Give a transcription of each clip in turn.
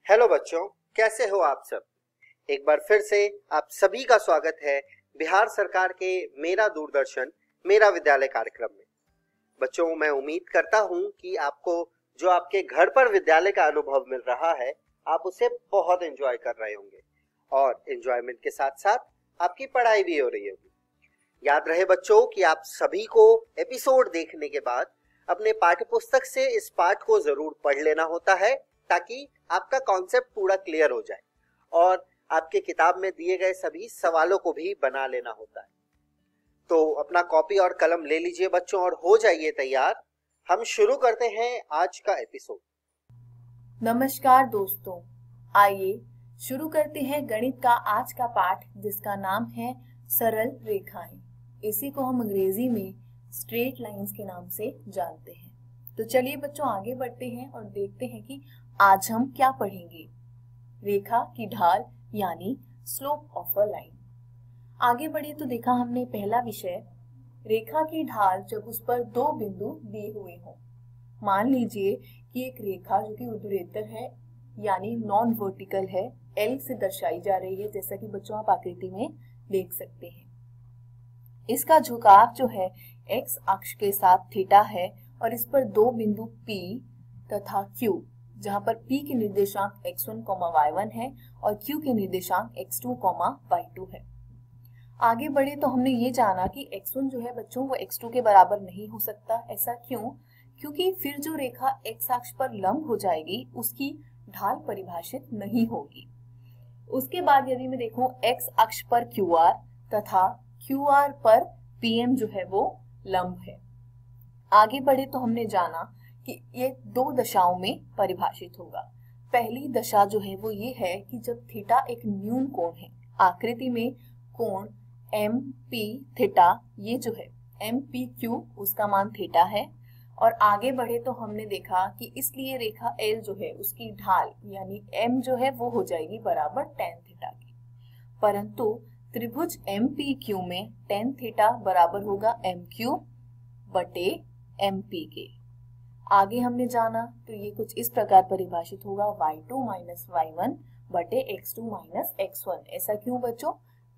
Hello बच्चों, कैसे हो आप सब। एक बार फिर से आप सभी का स्वागत है बिहार सरकार के मेरा दूरदर्शन मेरा विद्यालय कार्यक्रम में। बच्चों, मैं उम्मीद करता हूं कि आपको जो आपके घर पर विद्यालय का अनुभव मिल रहा है, आप उसे बहुत एंजॉय कर रहे होंगे और एंजॉयमेंट के साथ साथ आपकी पढ़ाई भी हो रही होगी। याद रहे बच्चों कि आप सभी को एपिसोड देखने के बाद अपने पाठ्य पुस्तक से इस पाठ को जरूर पढ़ लेना होता है, ताकि आपका कॉन्सेप्ट पूरा क्लियर हो जाए और आपके किताब में दिए गए सभी सवालों को भी बना लेना होता है। तो अपना कॉपी और कलम ले लीजिए बच्चों और हो जाइए तैयार। हम शुरू करते हैं आज का एपिसोड। नमस्कार दोस्तों, आइए शुरू करते हैं गणित का आज का पाठ, जिसका नाम है सरल रेखाएं। इसी को हम अंग्रेजी में स्ट्रेट लाइंस के नाम से जानते हैं। तो चलिए बच्चों, आगे बढ़ते हैं और देखते हैं कि आज हम क्या पढ़ेंगे। रेखा की ढाल यानी स्लोप ऑफ अ लाइन। आगे बढ़े तो देखा हमने पहला विषय, रेखा की ढाल जब उस पर दो बिंदु दिए हुए हों। मान लीजिए कि एक रेखा जो कि ऊर्ध्वाधर है यानी नॉन वर्टिकल है, एल से दर्शाई जा रही है, जैसा कि बच्चों आप आकृति में देख सकते हैं। इसका झुकाव जो है एक्स अक्ष के साथ थीटा है और इस पर दो बिंदु P तथा Q, जहां पर P के निर्देशांक x1, y1 है और Q के निर्देशांक x2, y2 है। आगे बढ़े तो हमने ये जाना कि x1 जो है बच्चों वो x2 के बराबर नहीं हो सकता। ऐसा क्यों? क्योंकि फिर जो रेखा x अक्ष पर लंब हो जाएगी उसकी ढाल परिभाषित नहीं होगी। उसके बाद यदि मैं देखूं x अक्ष पर QR तथा QR पर PM जो है वो लंब है। आगे बढ़े तो हमने जाना कि ये दो दशाओं में परिभाषित होगा। पहली दशा जो है वो ये है कि जब थीटा एक न्यून कोण है। आकृति में कोण MP थीटा, ये जो है MPQ, उसका मान थीटा है। और आगे बढ़े तो हमने देखा कि इसलिए रेखा L जो है उसकी ढाल यानी M जो है वो हो जाएगी बराबर tan थीटा की। परंतु त्रिभुज MPQ में tan थीटा बराबर होगा MQ बटे MP के। आगे हमने जाना तो ये कुछ इस प्रकार परिभाषित होगा y2 माइनस y1 बटे x2 माइनस x1। ऐसा क्यों बच्चों?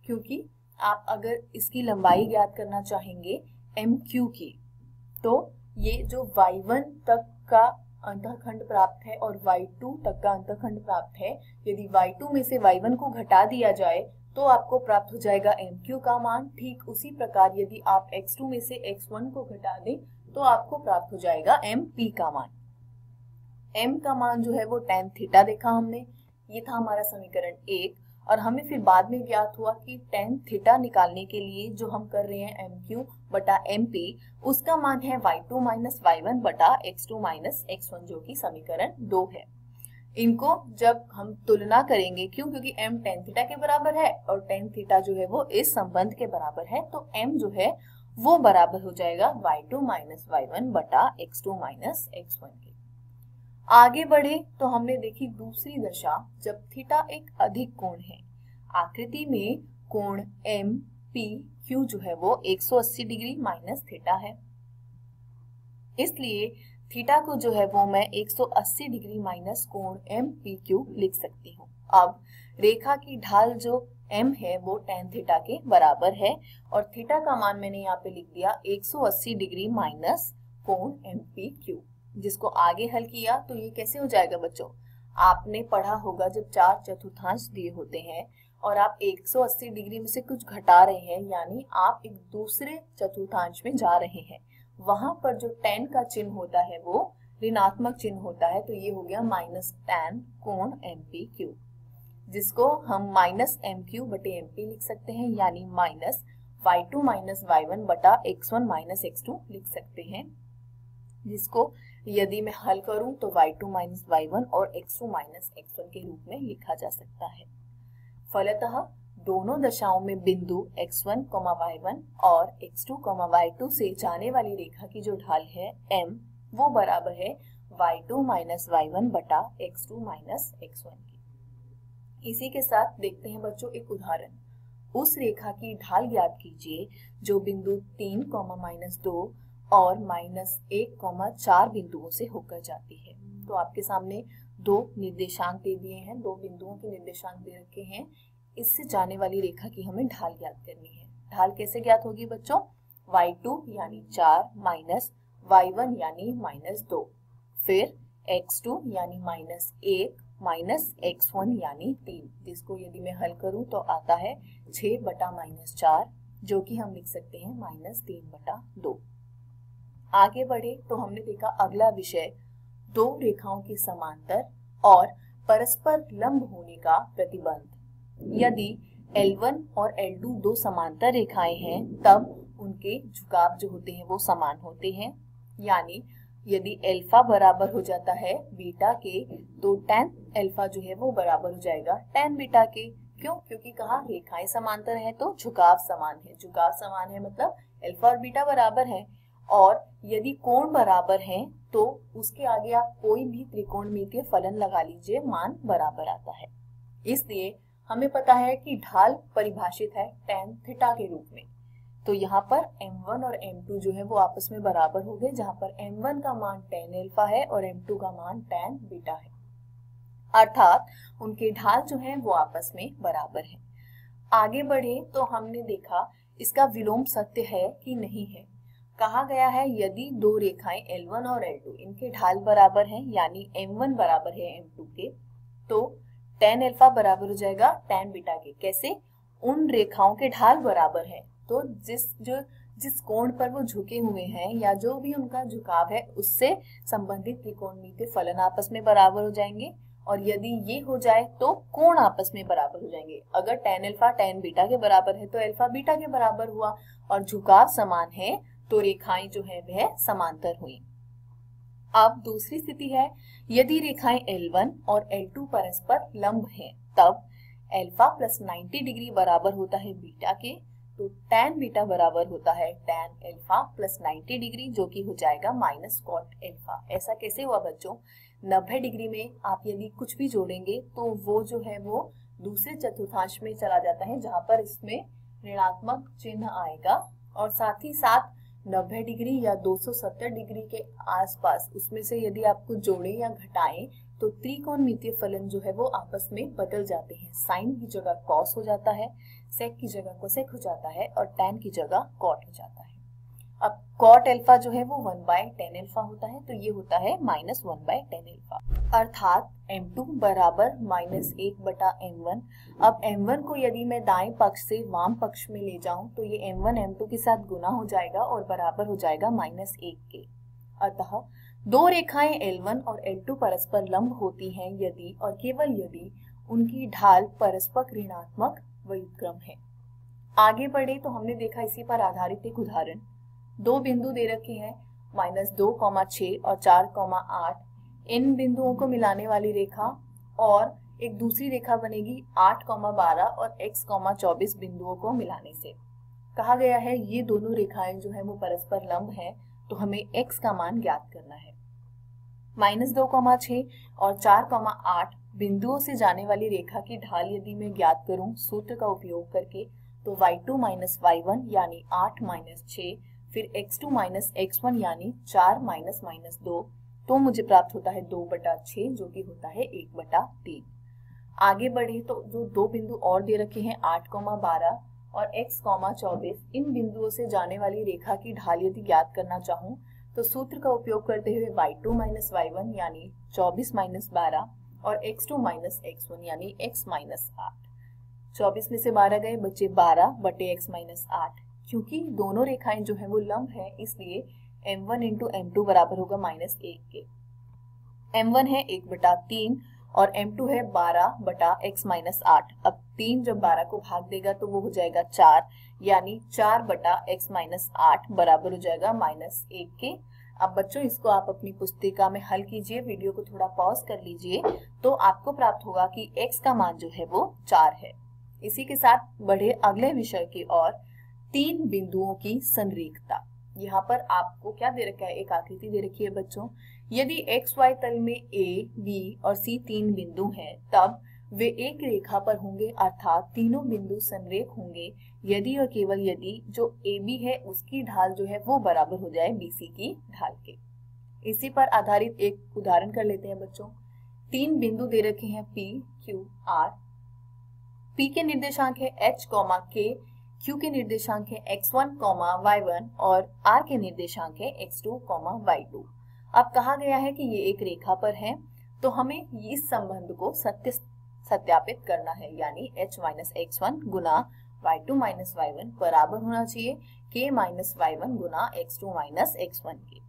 क्योंकि आप अगर इसकी लंबाई ज्ञात करना चाहेंगे MQ की, तो ये जो y1 तक का अंतःखंड प्राप्त है और y2 तक का अंतःखंड प्राप्त है, यदि y2 में से y1 को घटा दिया जाए तो आपको प्राप्त हो जाएगा MQ का मान। ठीक उसी प्रकार यदि आप x2 में से x1 को घटा दें तो आपको प्राप्त हो जाएगा MP का मान। M का मान जो है वो tan थीटा देखा हमने, ये था हमारा समीकरण 1। और हमें फिर बाद में ज्ञात हुआ कि tan थीटा निकालने के लिए जो हम कर रहे हैं MQ बटा MP, उसका मान है y2 माइनस y1 बटा x2 माइनस x1, जो कि समीकरण 2 है। इनको जब हम तुलना करेंगे, क्यों? क्योंकि m tan थीटा के बराबर है और tan थीटा जो है वो इस संबंध के बराबर है, तो m जो है वो बराबर हो जाएगा y2 माइनस y1 बटा x2 माइनस x1 के। आगे बढ़े तो हमने देखी दूसरी दशा, जब थीटा एक अधिक कोण है। आकृति में कोण MPQ जो है वो 180 डिग्री माइनस थीटा है, इसलिए थीटा को जो है वो मैं 180 डिग्री माइनस कोण MPQ लिख सकती हूँ। अब रेखा की ढाल जो M है वो tan थीटा के बराबर है और थीटा का मान मैंने यहाँ पे लिख दिया 180 डिग्री माइनस कोण MPQ, जिसको आगे हल किया तो ये कैसे हो जाएगा बच्चों? आपने पढ़ा होगा जब 4/4 दिए होते हैं और आप 180 डिग्री में से कुछ घटा रहे हैं, यानी आप एक दूसरे चतुर्थांश में जा रहे हैं, वहां पर जो tan का चिन्ह होता है वो ऋणात्मक चिन्ह होता है, तो ये हो गया माइनस tan कोण MPQ, जिसको हम माइनस MQ बटे MP लिख सकते हैं, यानी माइनस y2 माइनस y1 बटा x1 माइनस x2 लिख सकते हैं, जिसको यदि मैं हल करूं तो y2 माइनस y1 और x2 माइनस x1 के रूप में लिखा जा सकता है। फलतः दोनों दशाओं में बिंदु x1, y1 और x2, y2 से जाने वाली रेखा की जो ढाल है M, वो बराबर है y2 माइनस y1 बटा x2 माइनस x1 की। इसी के साथ देखते हैं बच्चों एक उदाहरण। उस रेखा की ढाल ज्ञात कीजिए जो बिंदु 3, -2 और -1, 4 बिंदुओं से होकर जाती है। तो आपके सामने दो निर्देशांक दे दिए हैं, दो बिंदुओं के निर्देशांक दे रखे हैं। इससे जाने वाली रेखा की हमें ढाल ज्ञात करनी है। ढाल कैसे ज्ञात होगी बच्चों? y2 यानी 4 माइनस y1 यानी -2, फिर x2 यानी -1 माइनस x1 यानी 3, जिसको यदि मैं हल करूं तो आता है 6 बटा -4, जो कि हम लिख सकते हैं -3/2। आगे बढ़े तो हमने देखा अगला विषय दो रेखाओं की समांतर और परस्पर लंब होने का प्रतिबंध। यदि L1 और L2 दो समांतर रेखाएं हैं तब उनके झुकाव जो होते हैं वो समान होते हैं। यानी यदि अल्फा बराबर हो जाता है बीटा के तो tan अल्फा जो है वो बराबर हो जाएगा tan बीटा के। क्यों? क्योंकि कहा रेखाएं समांतर हैं तो झुकाव समान है। झुकाव समान है मतलब अल्फा और बीटा बराबर है। और यदि कोण बराबर हैं तो उसके आगे आप कोई भी त्रिकोणमितीय फलन लगा लीजिए, मान बराबर आता है। इसलिए हमें पता है कि ढाल परिभाषित है tan थीटा के रूप में। तो यहाँ पर m1 और m2 जो है वो आपस में बराबर हो गए, जहाँ पर m1 का मान tan अल्फा है और m2 का मान tan बीटा है, अर्थात उनके ढाल जो है वो आपस में बराबर है। आगे बढ़े तो हमने देखा इसका विलोम सत्य है कि नहीं है। कहा गया है यदि दो रेखाएं L1 और L2 इनके ढाल बराबर हैं, यानी m1 बराबर है m2 के, तो tan अल्फा बराबर हो जाएगा tan बीटा के। कैसे? उन रेखाओं के ढाल बराबर हैं तो जिस कोण पर वो झुके हुए हैं या जो भी उनका झुकाव है उससे संबंधित त्रिकोणमितीय फलन आपस में बराबर हो जाएंगे। और यदि ये हो जाए तो कोण आपस में बराबर हो जाएंगे। अगर tan अल्फा tan बीटा के बराबर है तो अल्फा बीटा के बराबर हुआ, और झुकाव समान है तो रेखाएं जो है वह समांतर हुई। अब दूसरी स्थिति है यदि रेखाएं L1 और L2 परस्पर लंब हैं तब अल्फा प्लस 90 डिग्री बराबर होता है बीटा के, तो tan बीटा बराबर होता है tan अल्फा प्लस 90 डिग्री, जो कि हो जाएगा माइनस cot अल्फा। ऐसा कैसे हुआ बच्चों? 90 डिग्री में आप यदि कुछ भी जोड़ेंगे तो वो जो है वो दूसरे चतुर्थांश में चला जाता है, जहां पर इसमें ऋणात्मक चिन्ह आएगा। और साथ ही साथ 90 डिग्री या 270 डिग्री के आसपास उसमें से यदि आप कुछ जोड़ें या घटाएं तो त्रिकोणमितीय फलन जो है वो आपस में बदल जाते हैं। साइन की जगह कॉस हो जाता है, सेक की जगह कोसेक हो जाता है और टैन की जगह कॉट हो जाता है। अब कॉट अल्फा जो है वो 1/tan अल्फा होता है, तो ये होता है -1/tan अल्फा, अर्थात m2 बराबर -1/m1। अब m1 को यदि मैं दाएं पक्ष से वाम पक्ष में ले जाऊं तो ये m1 m2 के साथ गुना हो जाएगा और बराबर हो जाएगा -1 के। अतः दो रेखाएं L1 और L2 परस्पर लंब होती हैं यदि और केवल यदि उनकी ढाल परस्पर ऋणात्मक व्युत्क्रम है। आगे बढ़े तो हमने देखा इसी पर आधारित एक उदाहरण। दो बिंदु दे रखे हैं -2,6 और 4,8। इन बिंदुओं को मिलाने वाली रेखा और एक दूसरी रेखा बनेगी 8,12 और x,24 बिंदुओं को मिलाने से। कहा गया है ये दोनों रेखाएं जो है वो परस्पर लंब हैं, तो हमें x का मान ज्ञात करना है। -2,6 और 4,8 बिंदुओं से जाने वाली रेखा की ढाल यदि मैं ज्ञात करूं सूत्र का उपयोग करके, तो y2 - y1 यानी 8 - 6, फिर x2 - x1 यानी 4 - -2, तो मुझे प्राप्त होता है 2/6, जो कि होता है 1/3। आगे बढ़े तो जो दो बिंदु और दे रखे हैं 8,12 और x,24, इन बिंदुओं से जाने वाली रेखा की ढाल यदि ज्ञात करना चाहूं तो सूत्र का उपयोग करते हुए y2 - y1 यानी 24 - 12 और x2 - x1 यानी x - 8। 24 में से 12 गए, बचे 12/x-8। क्योंकि दोनों रेखाएं जो है वो लंब है इसलिए m1 × m2 बराबर होगा -1 के। m1 है 1/3 और m2 है 12/x-8। अब 3 जब 12 को भाग देगा तो वो हो जाएगा 4, यानी 4/x-8 बराबर हो जाएगा -1 के। अब बच्चों इसको आप अपनी पुस्तिका में हल कीजिए, वीडियो को थोड़ा पॉज कर लीजिए, तो आपको प्राप्त होगा कि x का मान जो है वो 4 है। इसी के साथ बढ़े अगले विषय की ओर, 3 बिंदुओं की संरेखता। यहाँ पर आपको क्या दे रखा है? एक आकृति दे रखी है बच्चों। यदि XY तल में A, B और C 3 बिंदु हैं, तब वे एक रेखा पर होंगे, अर्थात तीनों बिंदु संरेख होंगे यदि और केवल यदि जो AB है उसकी ढाल जो है वो बराबर हो जाए BC की ढाल के। इसी पर आधारित एक उदाहरण कर लेते हैं बच्चों। तीन बिंदु दे रखे हैं P, Q, R। P के निर्देशांक है H, K, Q के निर्देशांक है x1, y1 और R के निर्देशांक है x2, y2। अब कहा गया है कि ये एक रेखा पर है, तो हमें इस संबंध को सत्यापित करना है, यानी h माइनस x1 गुना y2 माइनस y1 बराबर होना चाहिए k माइनस y1 गुना x2 माइनस x1 के।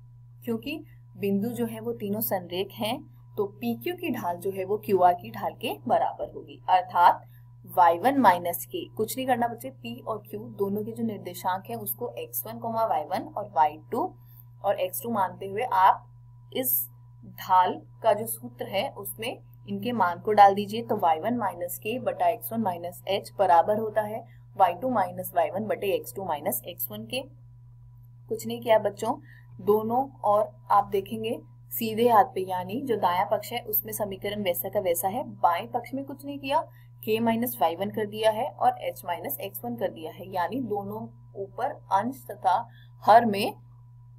क्योंकि बिंदु जो है वो तीनों संरेख हैं, तो PQ की ढाल जो है वो QR की ढाल के बराबर होगी, अर्थात y1 माइनस k, कुछ नहीं करना बच्चे, P और Q दोनों के जो निर्देशांक है उसको x1, y1 और y2 और x2 मानते हुए आप इस ढाल का जो सूत्र है उसमें इनके मान को डाल दीजिए। तो y1 माइनस k बटा x1 माइनस h बराबर होता है y2 माइनस y1 बटे x2 माइनस x1 के। कुछ नहीं किया बच्चों, दोनों और आप देखेंगे सीधे हाथ पे, यानी जो दायां पक्ष है उसमें समीकरण वैसा का वैसा है, बाएं पक्ष में कुछ नहीं किया, k माइनस y1 कर दिया है और h माइनस x1 कर दिया है, यानी दोनों ऊपर अंश तथा हर में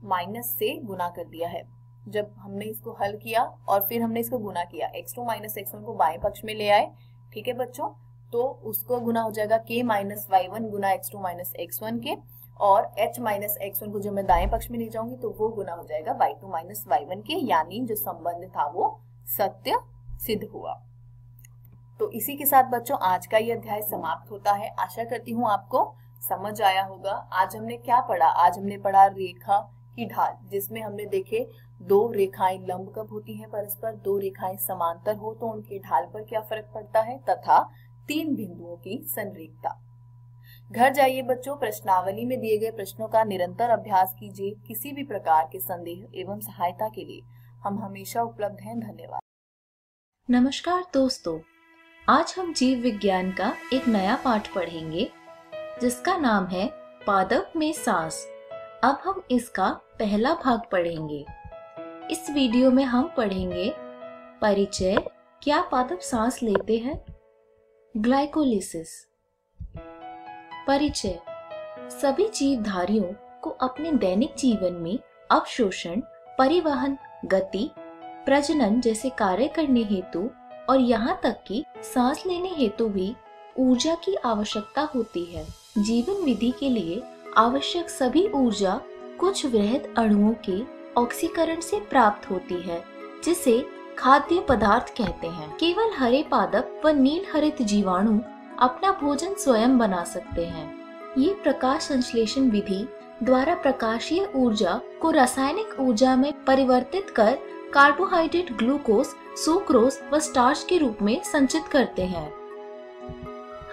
माइनस से गुना कर दिया है। जब हमने इसको हल किया और फिर हमने इसको गुना किया, x2 माइनस x1 को बाएं पक्ष में ले आए, ठीक है बच्चों, तो उसको गुना हो जाएगा k माइनस y1 गुना x2 माइनस x1 के, और h माइनस x1 को जब मैं दाएं पक्ष में ले जाऊंगी तो वो गुना हो जाएगा y2 माइनस y1 के, यानी जो संबंध था वो सत्य सिद्ध हुआ। तो इसी के साथ बच्चों आज का ये अध्याय समाप्त होता है। आशा करती हूँ आपको समझ आया होगा। आज हमने क्या पढ़ा? आज हमने पढ़ा रेखा की ढाल, जिसमें हमने देखे दो रेखाएं लंब कब होती हैं परस्पर, दो रेखाएं समांतर हो तो उनकी ढाल पर क्या फर्क पड़ता है, तथा तीन बिंदुओं की संरेखता। घर जाइए बच्चों, प्रश्नावली में दिए गए प्रश्नों का निरंतर अभ्यास कीजिए। किसी भी प्रकार के संदेह एवं सहायता के लिए हम हमेशा उपलब्ध हैं। धन्यवाद। नमस्कार दोस्तों, आज हम जीव विज्ञान का एक नया पाठ पढ़ेंगे जिसका नाम है पादप में सांस। अब हम इसका पहला भाग पढ़ेंगे। इस वीडियो में हम पढ़ेंगे परिचय, क्या पादप सांस लेते हैं, ग्लाइकोलिसिस। परिचय, सभी जीवधारियों को अपने दैनिक जीवन में अवशोषण, परिवहन, गति, प्रजनन जैसे कार्य करने हेतु और यहाँ तक कि सांस लेने हेतु भी ऊर्जा की आवश्यकता होती है। जीवन विधि के लिए आवश्यक सभी ऊर्जा कुछ वृहद अणुओं के ऑक्सीकरण से प्राप्त होती है, जिसे खाद्य पदार्थ कहते हैं। केवल हरे पादप व नील हरित जीवाणु अपना भोजन स्वयं बना सकते हैं। ये प्रकाश संश्लेषण विधि द्वारा प्रकाशीय ऊर्जा को रासायनिक ऊर्जा में परिवर्तित कर कार्बोहाइड्रेट, ग्लूकोज, सुक्रोज व स्टार्च के रूप में संचित करते हैं।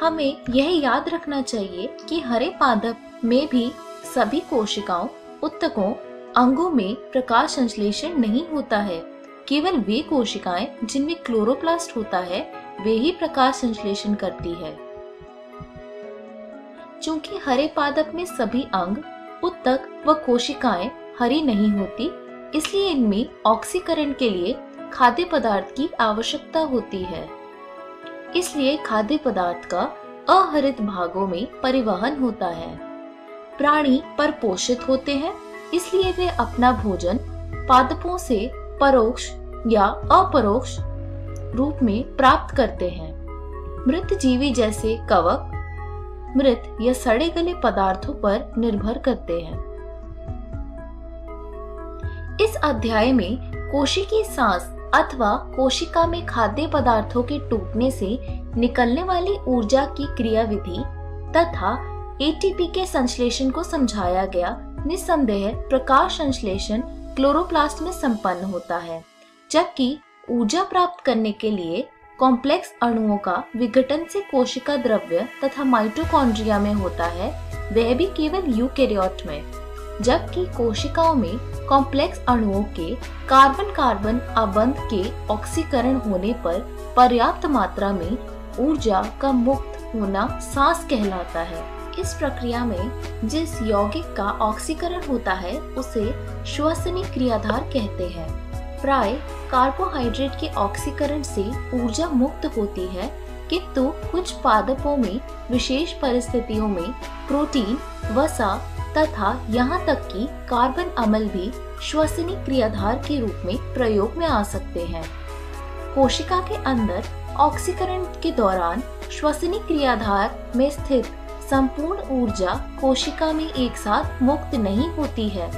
हमें यह याद रखना चाहिए कि हरे पादप में भी सभी कोशिकाओं, ऊतकों, अंगों में प्रकाश संश्लेषण नहीं होता है। केवल वे कोशिकाएं जिनमें क्लोरोप्लास्ट होता है वे ही प्रकाश संश्लेषण करती है। चूंकि हरे पादप में सभी अंग, ऊतक व कोशिकाएं हरी नहीं होती, इसलिए इनमें ऑक्सीकरण के लिए खाद्य पदार्थ की आवश्यकता होती है। इसलिए खाद्य पदार्थ का अहरित भागों में परिवहन होता है। प्राणी परपोषित होते हैं, इसलिए वे अपना भोजन पादपों से परोक्ष या अपरोक्ष रूप में प्राप्त करते हैं। मृत जीवी जैसे कवक मृत या सड़े गले पदार्थों पर निर्भर करते हैं। इस अध्याय में कोशिकीय सांस अथवा कोशिका में खाद्य पदार्थों के टूटने से निकलने वाली ऊर्जा की क्रियाविधि तथा एटीपी के संश्लेषण को समझाया गया। निस्संदेह प्रकाश संश्लेषण क्लोरोप्लास्ट में संपन्न होता है, जबकि ऊर्जा प्राप्त करने के लिए कॉम्प्लेक्स अणुओं का विघटन से कोशिका द्रव्य तथा माइटोकॉन्ड्रिया में होता है, वह भी केवल यूकेरियोट में। जबकि कोशिकाओं में कॉम्प्लेक्स अणुओं के कार्बन कार्बन अबंध के ऑक्सीकरण होने पर पर्याप्त मात्रा में ऊर्जा का मुक्त होना सांस कहलाता है। इस प्रक्रिया में जिस यौगिक का ऑक्सीकरण होता है उसे श्वसनी क्रियाधार कहते हैं। प्राय कार्बोहाइड्रेट के ऑक्सीकरण से ऊर्जा मुक्त होती है, किंतु कुछ पादपों में विशेष परिस्थितियों में प्रोटीन, वसा तथा यहाँ तक कि कार्बन अम्ल भी श्वसनी क्रियाधार के रूप में प्रयोग में आ सकते हैं। कोशिका के अंदर ऑक्सीकरण के दौरान श्वसनी क्रियाधार में स्थित संपूर्ण ऊर्जा कोशिका में एक साथ मुक्त नहीं होती है।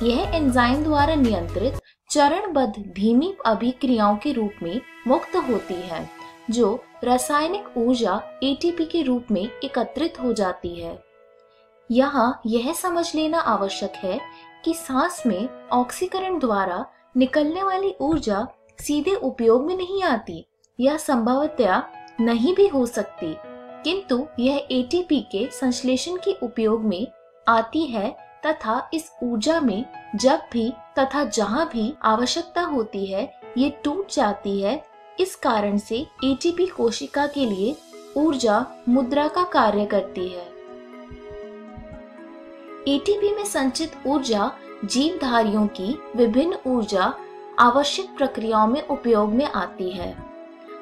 यह एंजाइम द्वारा नियंत्रित चरणबद्ध धीमी अभिक्रियाओं के रूप में मुक्त होती है, जो रासायनिक ऊर्जा एटीपी के रूप में एकत्रित हो जाती है। यहाँ यह समझ लेना आवश्यक है कि सांस में ऑक्सीकरण द्वारा निकलने वाली ऊर्जा सीधे उपयोग में नहीं आती या संभवतया नहीं भी हो सकती, किंतु यह एटीपी के संश्लेषण के उपयोग में आती है तथा इस ऊर्जा में जब भी तथा जहाँ भी आवश्यकता होती है ये टूट जाती है। इस कारण से एटीपी कोशिका के लिए ऊर्जा मुद्रा का कार्य करती है। एटीपी में संचित ऊर्जा जीवधारियों की विभिन्न ऊर्जा आवश्यक प्रक्रियाओं में उपयोग में आती है।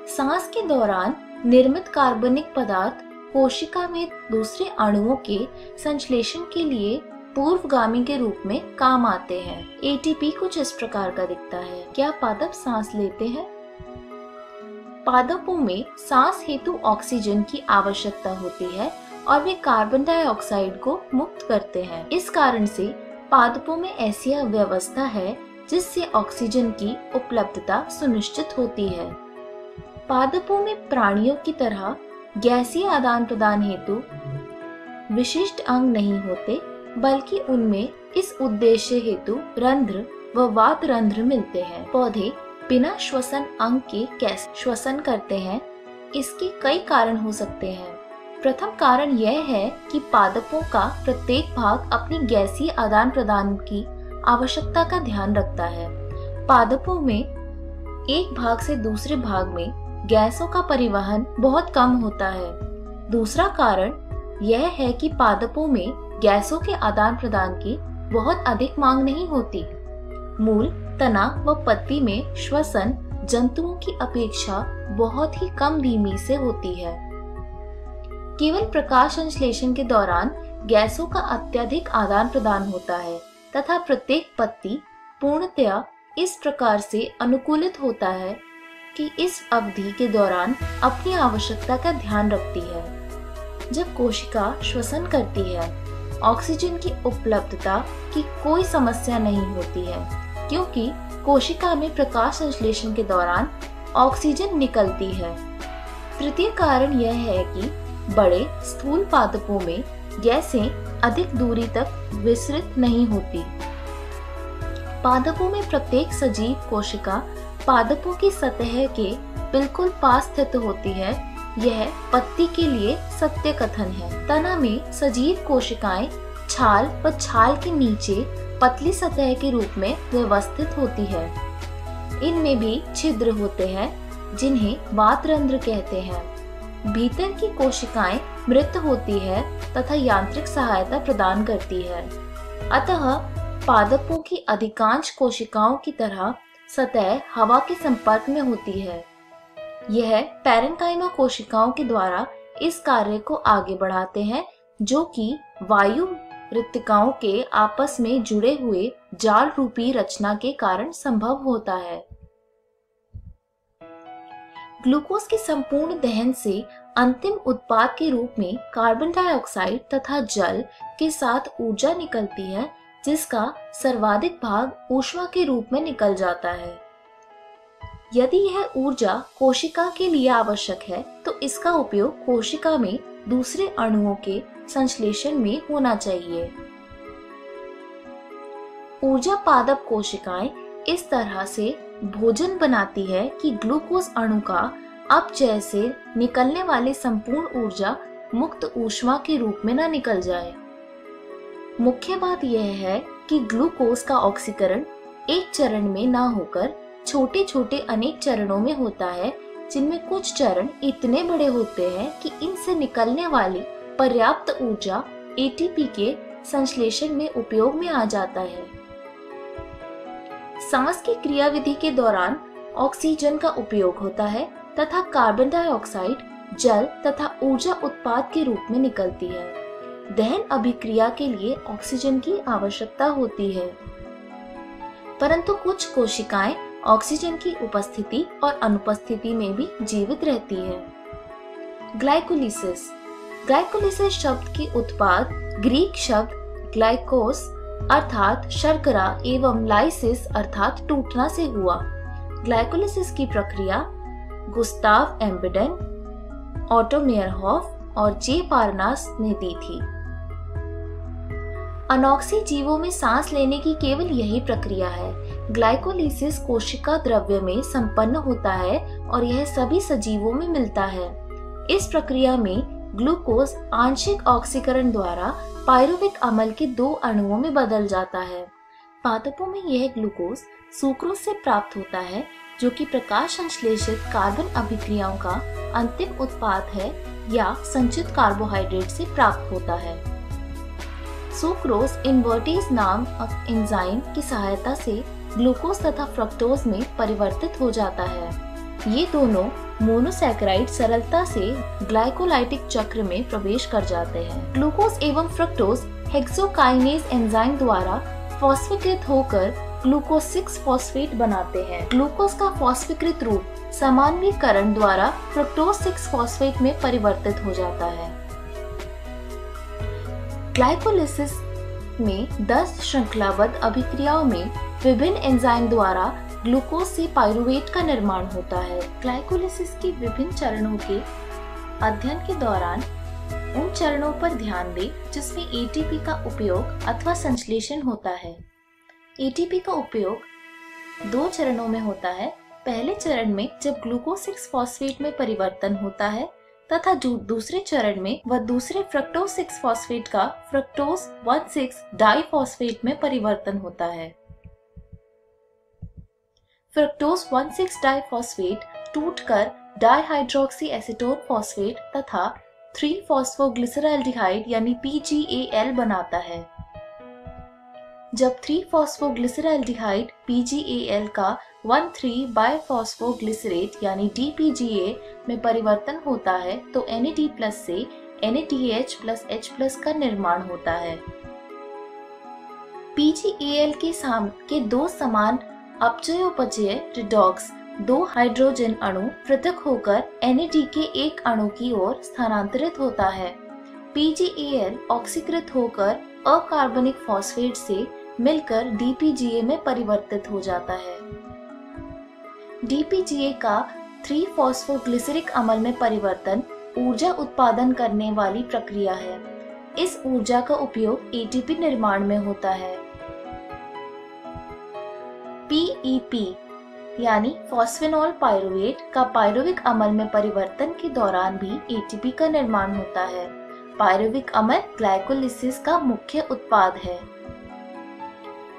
सांस के दौरान निर्मित कार्बनिक पदार्थ कोशिका में दूसरे अणुओं के संश्लेषण के लिए पूर्वगामी के रूप में काम आते हैं। एटीपी कुछ इस प्रकार का दिखता है। क्या पादप सांस लेते हैं? पादपों में सांस हेतु ऑक्सीजन की आवश्यकता होती है और वे कार्बन डाइऑक्साइड को मुक्त करते हैं। इस कारण से पादपों में ऐसी व्यवस्था है जिससे ऑक्सीजन की उपलब्धता सुनिश्चित होती है। पादपों में प्राणियों की तरह गैसीय आदान प्रदान हेतु विशिष्ट अंग नहीं होते, बल्कि उनमें इस उद्देश्य हेतु रंध्र व वात रंध्र मिलते हैं। पौधे बिना श्वसन अंग के कैसे श्वसन करते हैं, इसके कई कारण हो सकते हैं। प्रथम कारण यह है कि पादपों का प्रत्येक भाग अपनी गैसीय आदान प्रदान की आवश्यकता का ध्यान रखता है। पादपों में एक भाग से दूसरे भाग में गैसों का परिवहन बहुत कम होता है। दूसरा कारण यह है कि पादपों में गैसों के आदान प्रदान की बहुत अधिक मांग नहीं होती। मूल, तना व पत्ती में श्वसन जंतुओं की अपेक्षा बहुत ही कम धीमी से होती है। केवल प्रकाश संश्लेषण के दौरान गैसों का अत्यधिक आदान प्रदान होता है तथा प्रत्येक पत्ती पूर्णतया इस प्रकार से अनुकूलित होता है कि इस अवधि के दौरान अपनी आवश्यकता का ध्यान रखती है। जब कोशिका श्वसन करती है, ऑक्सीजन की उपलब्धता की कोई समस्या नहीं होती है, क्योंकि कोशिका में प्रकाश संश्लेषण के दौरान ऑक्सीजन निकलती है। तृतीय कारण यह है कि बड़े स्थूल पादपों में गैसें अधिक दूरी तक विसरित नहीं होती। पादपों में प्रत्येक सजीव कोशिका पादपों की सतह के बिल्कुल पास स्थित होती है। यह पत्ती के लिए सत्य कथन है। तना में सजीव कोशिकाएं छाल व छाल के नीचे पतली सतह के रूप में व्यवस्थित होती है। इनमें भी छिद्र होते हैं जिन्हें वातरंध्र कहते हैं। भीतर की कोशिकाएं मृत होती है तथा यांत्रिक सहायता प्रदान करती है। अतः पादपों की अधिकांश कोशिकाओं की तरह सतह हवा के संपर्क में होती है। यह पैरेन्काइमा कोशिकाओं के द्वारा इस कार्य को आगे बढ़ाते हैं, जो कि वायु रिक्तिकाओं के आपस में जुड़े हुए जाल रूपी रचना के कारण संभव होता है। ग्लूकोज के संपूर्ण दहन से अंतिम उत्पाद के रूप में कार्बन डाइऑक्साइड तथा जल के साथ ऊर्जा निकलती है, जिसका सर्वाधिक भाग ऊष्मा के रूप में निकल जाता है। यदि यह ऊर्जा कोशिका के लिए आवश्यक है तो इसका उपयोग कोशिका में दूसरे अणुओं के संश्लेषण में होना चाहिए। ऊर्जा पादप कोशिकाएं इस तरह से भोजन बनाती है कि ग्लूकोज अणु का अपचय से निकलने वाली संपूर्ण ऊर्जा मुक्त ऊष्मा के रूप में न निकल जाए। मुख्य बात यह है कि ग्लूकोज का ऑक्सीकरण एक चरण में न होकर छोटे छोटे अनेक चरणों में होता है, जिनमें कुछ चरण इतने बड़े होते हैं कि इनसे निकलने वाली पर्याप्त ऊर्जा एटीपी के संश्लेषण में उपयोग में आ जाता है। सांस की क्रियाविधि के दौरान ऑक्सीजन का उपयोग होता है तथा कार्बन डाइऑक्साइड जल तथा ऊर्जा उत्पाद के रूप में निकलती है। दहन अभिक्रिया के लिए ऑक्सीजन की आवश्यकता होती है, परंतु कुछ कोशिकाएं ऑक्सीजन की उपस्थिति और अनुपस्थिति में भी जीवित रहती है। ग्लाइकोलिसिस। ग्लाइकोलिसिस शब्द की उत्पाद ग्रीक शब्द ग्लाइकोस अर्थात शर्करा एवं लाइसिस अर्थात टूटना से हुआ। ग्लाइकोलिसिस की प्रक्रिया गुस्ताव एम्बेडेन, ऑटो मेयरहॉफ और जे पारनास ने दी थी। अनॉक्सी जीवों में सांस लेने की केवल यही प्रक्रिया है। ग्लाइकोलिसिस कोशिका द्रव्य में संपन्न होता है और यह सभी सजीवों में मिलता है। इस प्रक्रिया में ग्लूकोज आंशिक ऑक्सीकरण द्वारा पायरुविक अम्ल के 2 अणुओं में बदल जाता है। पादपों में यह ग्लूकोज सुक्रोज से प्राप्त होता है, जो कि प्रकाश संश्लेषित कार्बन अभिक्रियाओं का अंतिम उत्पाद है या संचित कार्बोहाइड्रेट से प्राप्त होता है। सुक्रोज इन्वर्टेज नामक एंजाइम की सहायता से ग्लूकोज तथा फ्रक्टोज में परिवर्तित हो जाता है। ये दोनों मोनोसैकेराइड सरलता से ग्लाइकोलाइटिक चक्र में प्रवेश कर जाते हैं। ग्लूकोज एवं फ्रक्टोज हेक्सोकाइनेज एंजाइम द्वारा फॉस्फीकृत होकर ग्लूकोज 6 फॉस्फेट बनाते हैं। ग्लूकोज का फॉस्फीकृत रूप सामान्यीकरण द्वारा फ्रक्टोज 6 फॉस्फेट में परिवर्तित हो जाता है। ग्लाइकोलिसिस में 10 श्रृंखलाबद्ध अभिक्रियाओं में विभिन्न एंजाइम द्वारा ग्लूकोज से पाइरुवेट का निर्माण होता है। ग्लाइकोलिसिस के विभिन्न चरणों के अध्ययन के दौरान उन चरणों पर ध्यान दें जिसमें एटीपी का उपयोग अथवा संश्लेषण होता है। एटीपी का उपयोग 2 चरणों में होता है। पहले चरण में जब ग्लूकोज 6 फॉस्फेट में परिवर्तन होता है तथा दूसरे चरण में वह दूसरे फ्रक्टोज 6 फॉस्फेट का फ्रक्टोज 1,6 डाइफॉस्फेट में परिवर्तन होता है। फ्रक्टोज 1,6 डाइफॉस्फेट टूटकर डाइहाइड्रोक्सी एसीटोन फॉस्फेट तथा 3-फॉस्फोग्लिसरैल्डिहाइड यानी PGAL बनाता है। जब 3-फॉस्फोग्लिसरैल्डिहाइड PGAL का 1,3-बाइफॉस्फोग्लिसरेट यानी DPGA में परिवर्तन होता है तो NAD+ से NADH+H+ का निर्माण होता है। PGAL के 2 समान अपचयोपचय रिडॉक्स 2 हाइड्रोजन अणु पृथक होकर NAD के 1 अणु की ओर स्थानांतरित होता है। PGAL ऑक्सीकृत होकर अकार्बनिक फॉस्फेट से मिलकर DPGA में परिवर्तित हो जाता है। DPGA का 3-फॉस्फोग्लिसरिक अम्ल में परिवर्तन ऊर्जा उत्पादन करने वाली प्रक्रिया है। इस ऊर्जा का उपयोग ATP निर्माण में होता है। PEP यानी फॉस्फेनॉल पाइरुवेट का पायरुविक अम्ल में परिवर्तन के दौरान भी ATP का निर्माण होता है। पायरुविक अम्ल ग्लाइकोलिसिस का मुख्य उत्पाद है।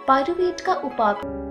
पायरुवेट का उपापचय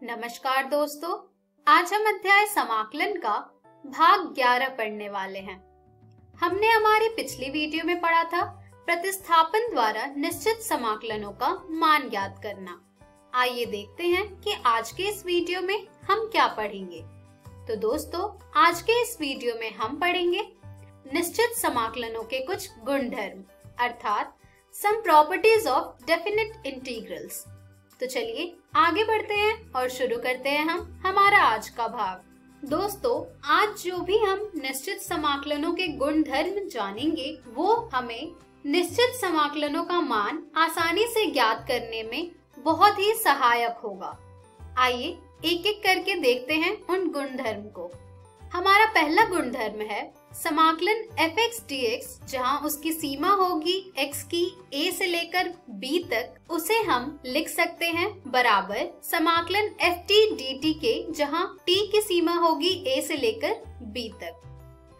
नमस्कार दोस्तों, आज हम अध्याय समाकलन का भाग 11 पढ़ने वाले हैं। हमने हमारी पिछली वीडियो में पढ़ा था प्रतिस्थापन द्वारा निश्चित समाकलनों का मान ज्ञात करना। आइए देखते हैं कि आज के इस वीडियो में हम क्या पढ़ेंगे। तो दोस्तों, आज के इस वीडियो में हम पढ़ेंगे निश्चित समाकलनों के कुछ गुणधर्म अर्थात some properties of definite integrals. तो चलिए आगे बढ़ते हैं और शुरू करते हैं हम हमारा आज का भाग। दोस्तों, आज जो भी हम निश्चित समाकलनों के गुणधर्म जानेंगे वो हमें निश्चित समाकलनों का मान आसानी से ज्ञात करने में बहुत ही सहायक होगा। आइए एक एक करके देखते हैं उन गुणधर्म को। हमारा पहला गुणधर्म है समाकलन f(x) dx, जहाँ उसकी सीमा होगी x की a से लेकर b तक, उसे हम लिख सकते हैं बराबर समाकलन ft dt के, जहाँ t की सीमा होगी a से लेकर b तक।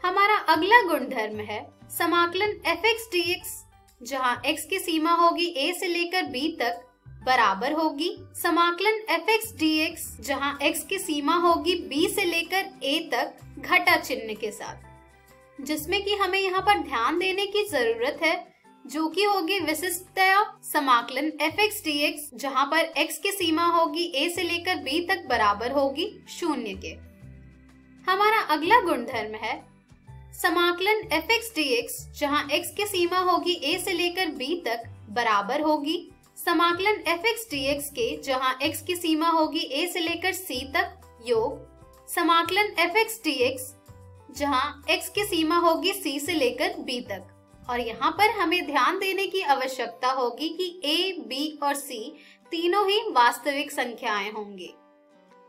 हमारा अगला गुणधर्म है समाकलन f(x) dx, जहाँ x की सीमा होगी a से लेकर b तक, बराबर होगी समाकलन f(x) dx, जहाँ x की सीमा होगी b से लेकर a तक घटा चिन्ह के साथ, जिसमें कि हमें यहाँ पर ध्यान देने की जरूरत है, जो कि होगी विशिष्टता समाकलन f(x) dx, जहाँ पर x की सीमा होगी a से लेकर b तक बराबर होगी 0 के। हमारा अगला गुणधर्म है समाकलन f(x) dx, जहाँ x की सीमा होगी a से लेकर b तक बराबर होगी समाकलन f(x) dx के, जहाँ x की सीमा होगी a से लेकर c तक, योग समाकलन f(x) dx, जहाँ x की सीमा होगी c से लेकर b तक। और यहाँ पर हमें ध्यान देने की आवश्यकता होगी कि a, b और c तीनों ही वास्तविक संख्याएं होंगी।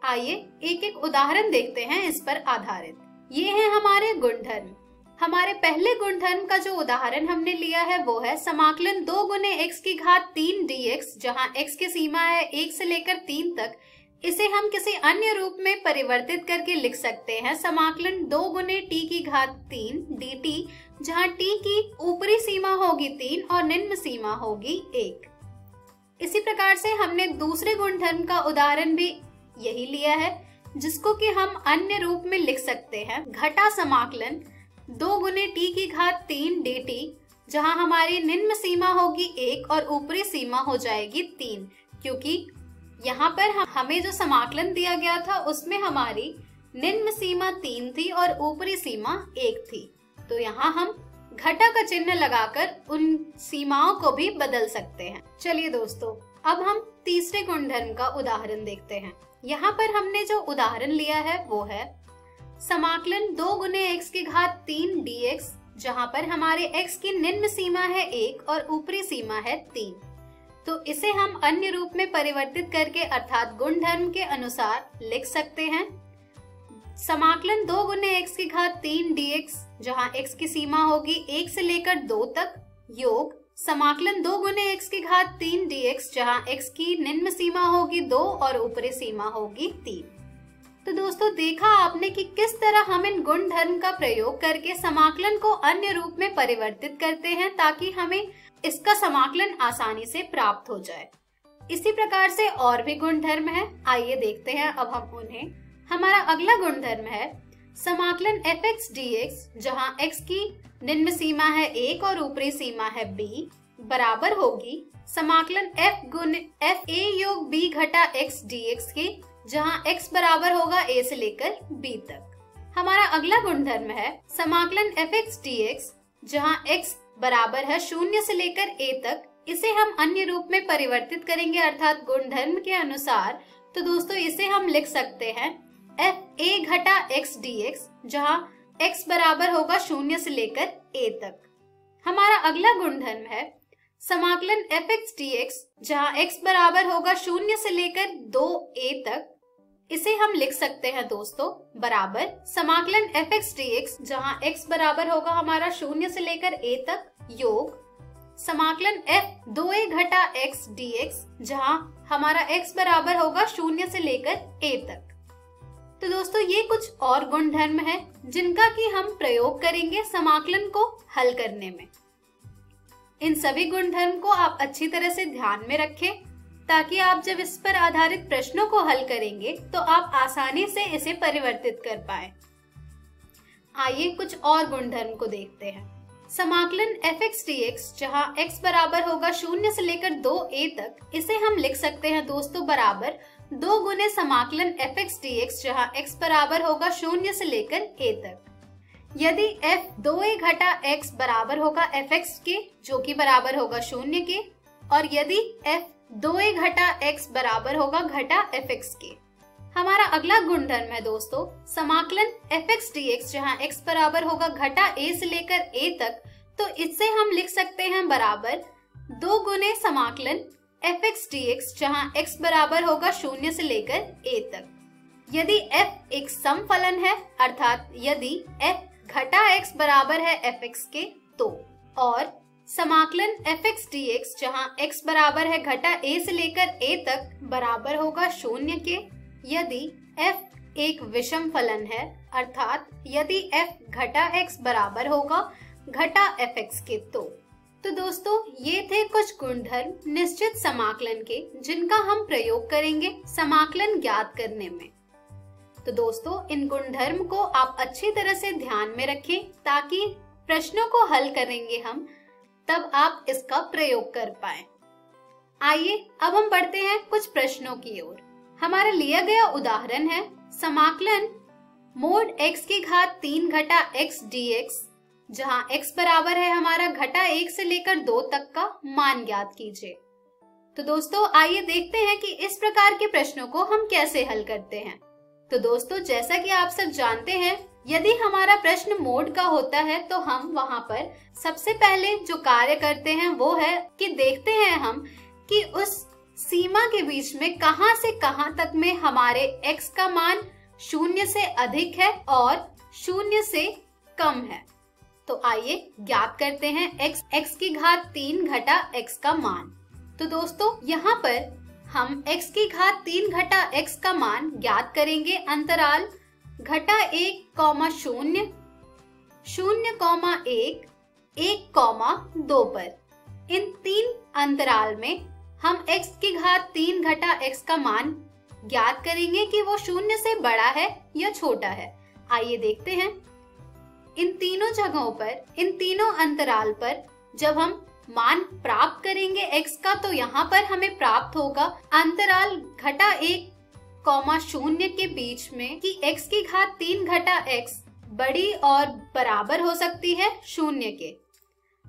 आइए एक एक उदाहरण देखते हैं इस पर आधारित। ये हैं हमारे गुणधर्म। हमारे पहले गुणधर्म का जो उदाहरण हमने लिया है वो है समाकलन 2 गुने x की घात 3 dx, जहाँ x की सीमा है 1 से लेकर 3 तक। इसे हम किसी अन्य रूप में परिवर्तित करके लिख सकते हैं समाकलन 2 गुने t की घात 3 dt, जहाँ t की ऊपरी सीमा होगी 3 और निम्न सीमा होगी 1। इसी प्रकार से हमने दूसरे गुणधर्म का उदाहरण भी यही लिया है, जिसको कि हम अन्य रूप में लिख सकते हैं घटा समाकलन 2 गुने t की घात 3 dt, जहाँ हमारी निम्न सीमा होगी 1 और ऊपरी सीमा हो जाएगी 3, क्योंकि यहाँ पर हमें जो समाकलन दिया गया था उसमें हमारी निम्न सीमा 3 थी और ऊपरी सीमा 1 थी। तो यहाँ हम घटा का चिन्ह लगाकर उन सीमाओं को भी बदल सकते हैं। चलिए दोस्तों, अब हम तीसरे गुणधर्म का उदाहरण देखते हैं। यहाँ पर हमने जो उदाहरण लिया है वो है समाकलन 2 गुने x की घात 3 dx, जहाँ पर हमारे x की निम्न सीमा है 1 और ऊपरी सीमा है 3। तो इसे हम अन्य रूप में परिवर्तित करके अर्थात गुणधर्म के अनुसार लिख सकते हैं समाकलन 2 गुने x की घात 3 dx, जहाँ x की सीमा होगी 1 से लेकर 2 तक, योग समाकलन 2 गुने x की घात 3 dx, जहाँ x की निम्न सीमा होगी 2 और ऊपरी सीमा होगी 3। तो दोस्तों, देखा आपने कि किस तरह हम इन गुणधर्म का प्रयोग करके समाकलन को अन्य रूप में परिवर्तित करते हैं ताकि हमें इसका समाकलन आसानी से प्राप्त हो जाए। इसी प्रकार से और भी गुणधर्म है, आइए देखते हैं अब हम उन्हें। हमारा अगला गुणधर्म है समाकलन f(x) dx, जहाँ x की निम्न सीमा है 1 और ऊपरी सीमा है b, बराबर होगी समाकलन f गुने f a योग b घटा x dx के, जहाँ x बराबर होगा a से लेकर b तक। हमारा अगला गुणधर्म है समाकलन f(x) dx, जहाँ x बराबर है 0 से लेकर a तक। इसे हम अन्य रूप में परिवर्तित करेंगे अर्थात गुणधर्म के अनुसार। तो दोस्तों, इसे हम लिख सकते हैं f a घटा x dx, जहाँ x बराबर होगा 0 से लेकर a तक। हमारा अगला गुणधर्म है समाकलन f(x) dx, जहाँ x बराबर होगा 0 से लेकर 2a तक। इसे हम लिख सकते हैं दोस्तों बराबर समाकलन f(x) dx, जहाँ x बराबर होगा हमारा 0 से लेकर a तक, योग समाकलन f 2a घटा x dx, जहाँ हमारा x बराबर होगा 0 से लेकर a तक। तो दोस्तों, ये कुछ और गुणधर्म है जिनका कि हम प्रयोग करेंगे समाकलन को हल करने में। इन सभी गुणधर्म को आप अच्छी तरह से ध्यान में रखें ताकि आप जब इस पर आधारित प्रश्नों को हल करेंगे तो आप आसानी से इसे परिवर्तित कर पाए। आइए कुछ और गुणधर्म को देखते हैं। समाकलन f(x) dx, जहाँ x बराबर होगा 0 से लेकर 2a तक, इसे हम लिख सकते हैं दोस्तों बराबर 2 गुने समाकलन f(x) dx, जहाँ x बराबर होगा 0 से लेकर a तक। यदि f 2a घटा x बराबर होगा f(x) के, जो कि बराबर होगा 0 के, और यदि f 2a घटा x बराबर होगा घटा f(x) के। हमारा अगला गुणधर्म है दोस्तों समाकलन fx dx, जहाँ x बराबर होगा घटा a से लेकर a तक। तो इससे हम लिख सकते हैं बराबर 2 गुने समाकलन fx dx, जहाँ x बराबर होगा 0 से लेकर a तक। यदि f एक सम फलन है, अर्थात यदि f घटा x बराबर है fx के, तो और समाकलन fx dx, जहाँ x बराबर है घटा a से लेकर a तक, बराबर होगा 0 के। यदि f एक विषम फलन है, अर्थात यदि f घटा x बराबर होगा घटा fx के, तो दोस्तों ये थे कुछ गुणधर्म निश्चित समाकलन के, जिनका हम प्रयोग करेंगे समाकलन ज्ञात करने में। तो दोस्तों इन गुणधर्म को आप अच्छी तरह से ध्यान में रखें, ताकि प्रश्नों को हल करेंगे हम तब आप इसका प्रयोग कर पाएं। आइए अब हम बढ़ते हैं कुछ प्रश्नों की ओर। हमारा लिया गया उदाहरण है समाकलन मोड x की घात 3 घटा x dx, जहाँ x बराबर है हमारा घटा 1 से लेकर 2 तक का मान ज्ञात कीजिए। तो दोस्तों आइए देखते हैं कि इस प्रकार के प्रश्नों को हम कैसे हल करते हैं। तो दोस्तों जैसा कि आप सब जानते हैं, यदि हमारा प्रश्न मोड का होता है तो हम वहाँ पर सबसे पहले जो कार्य करते हैं वो है कि देखते हैं हम कि उस सीमा के बीच में कहां से कहां तक में हमारे x का मान 0 से अधिक है और 0 से कम है। तो आइए ज्ञात करते हैं x की घात 3 घटा x का मान। तो दोस्तों यहाँ पर हम x की घात 3 घटा x का मान ज्ञात करेंगे अंतराल घटा 1, 0, 0, 1, 1, 2 पर। इन 3 अंतराल में हम x की घात 3 घटा x का मान ज्ञात करेंगे कि वो 0 से बड़ा है या छोटा है। आइए देखते हैं इन तीनों जगहों पर, इन तीनों अंतराल पर जब हम मान प्राप्त करेंगे x का, तो यहाँ पर हमें प्राप्त होगा अंतराल घटा 1, 0 के बीच में कि x की घात 3 घटा x बड़ी और बराबर हो सकती है 0 के।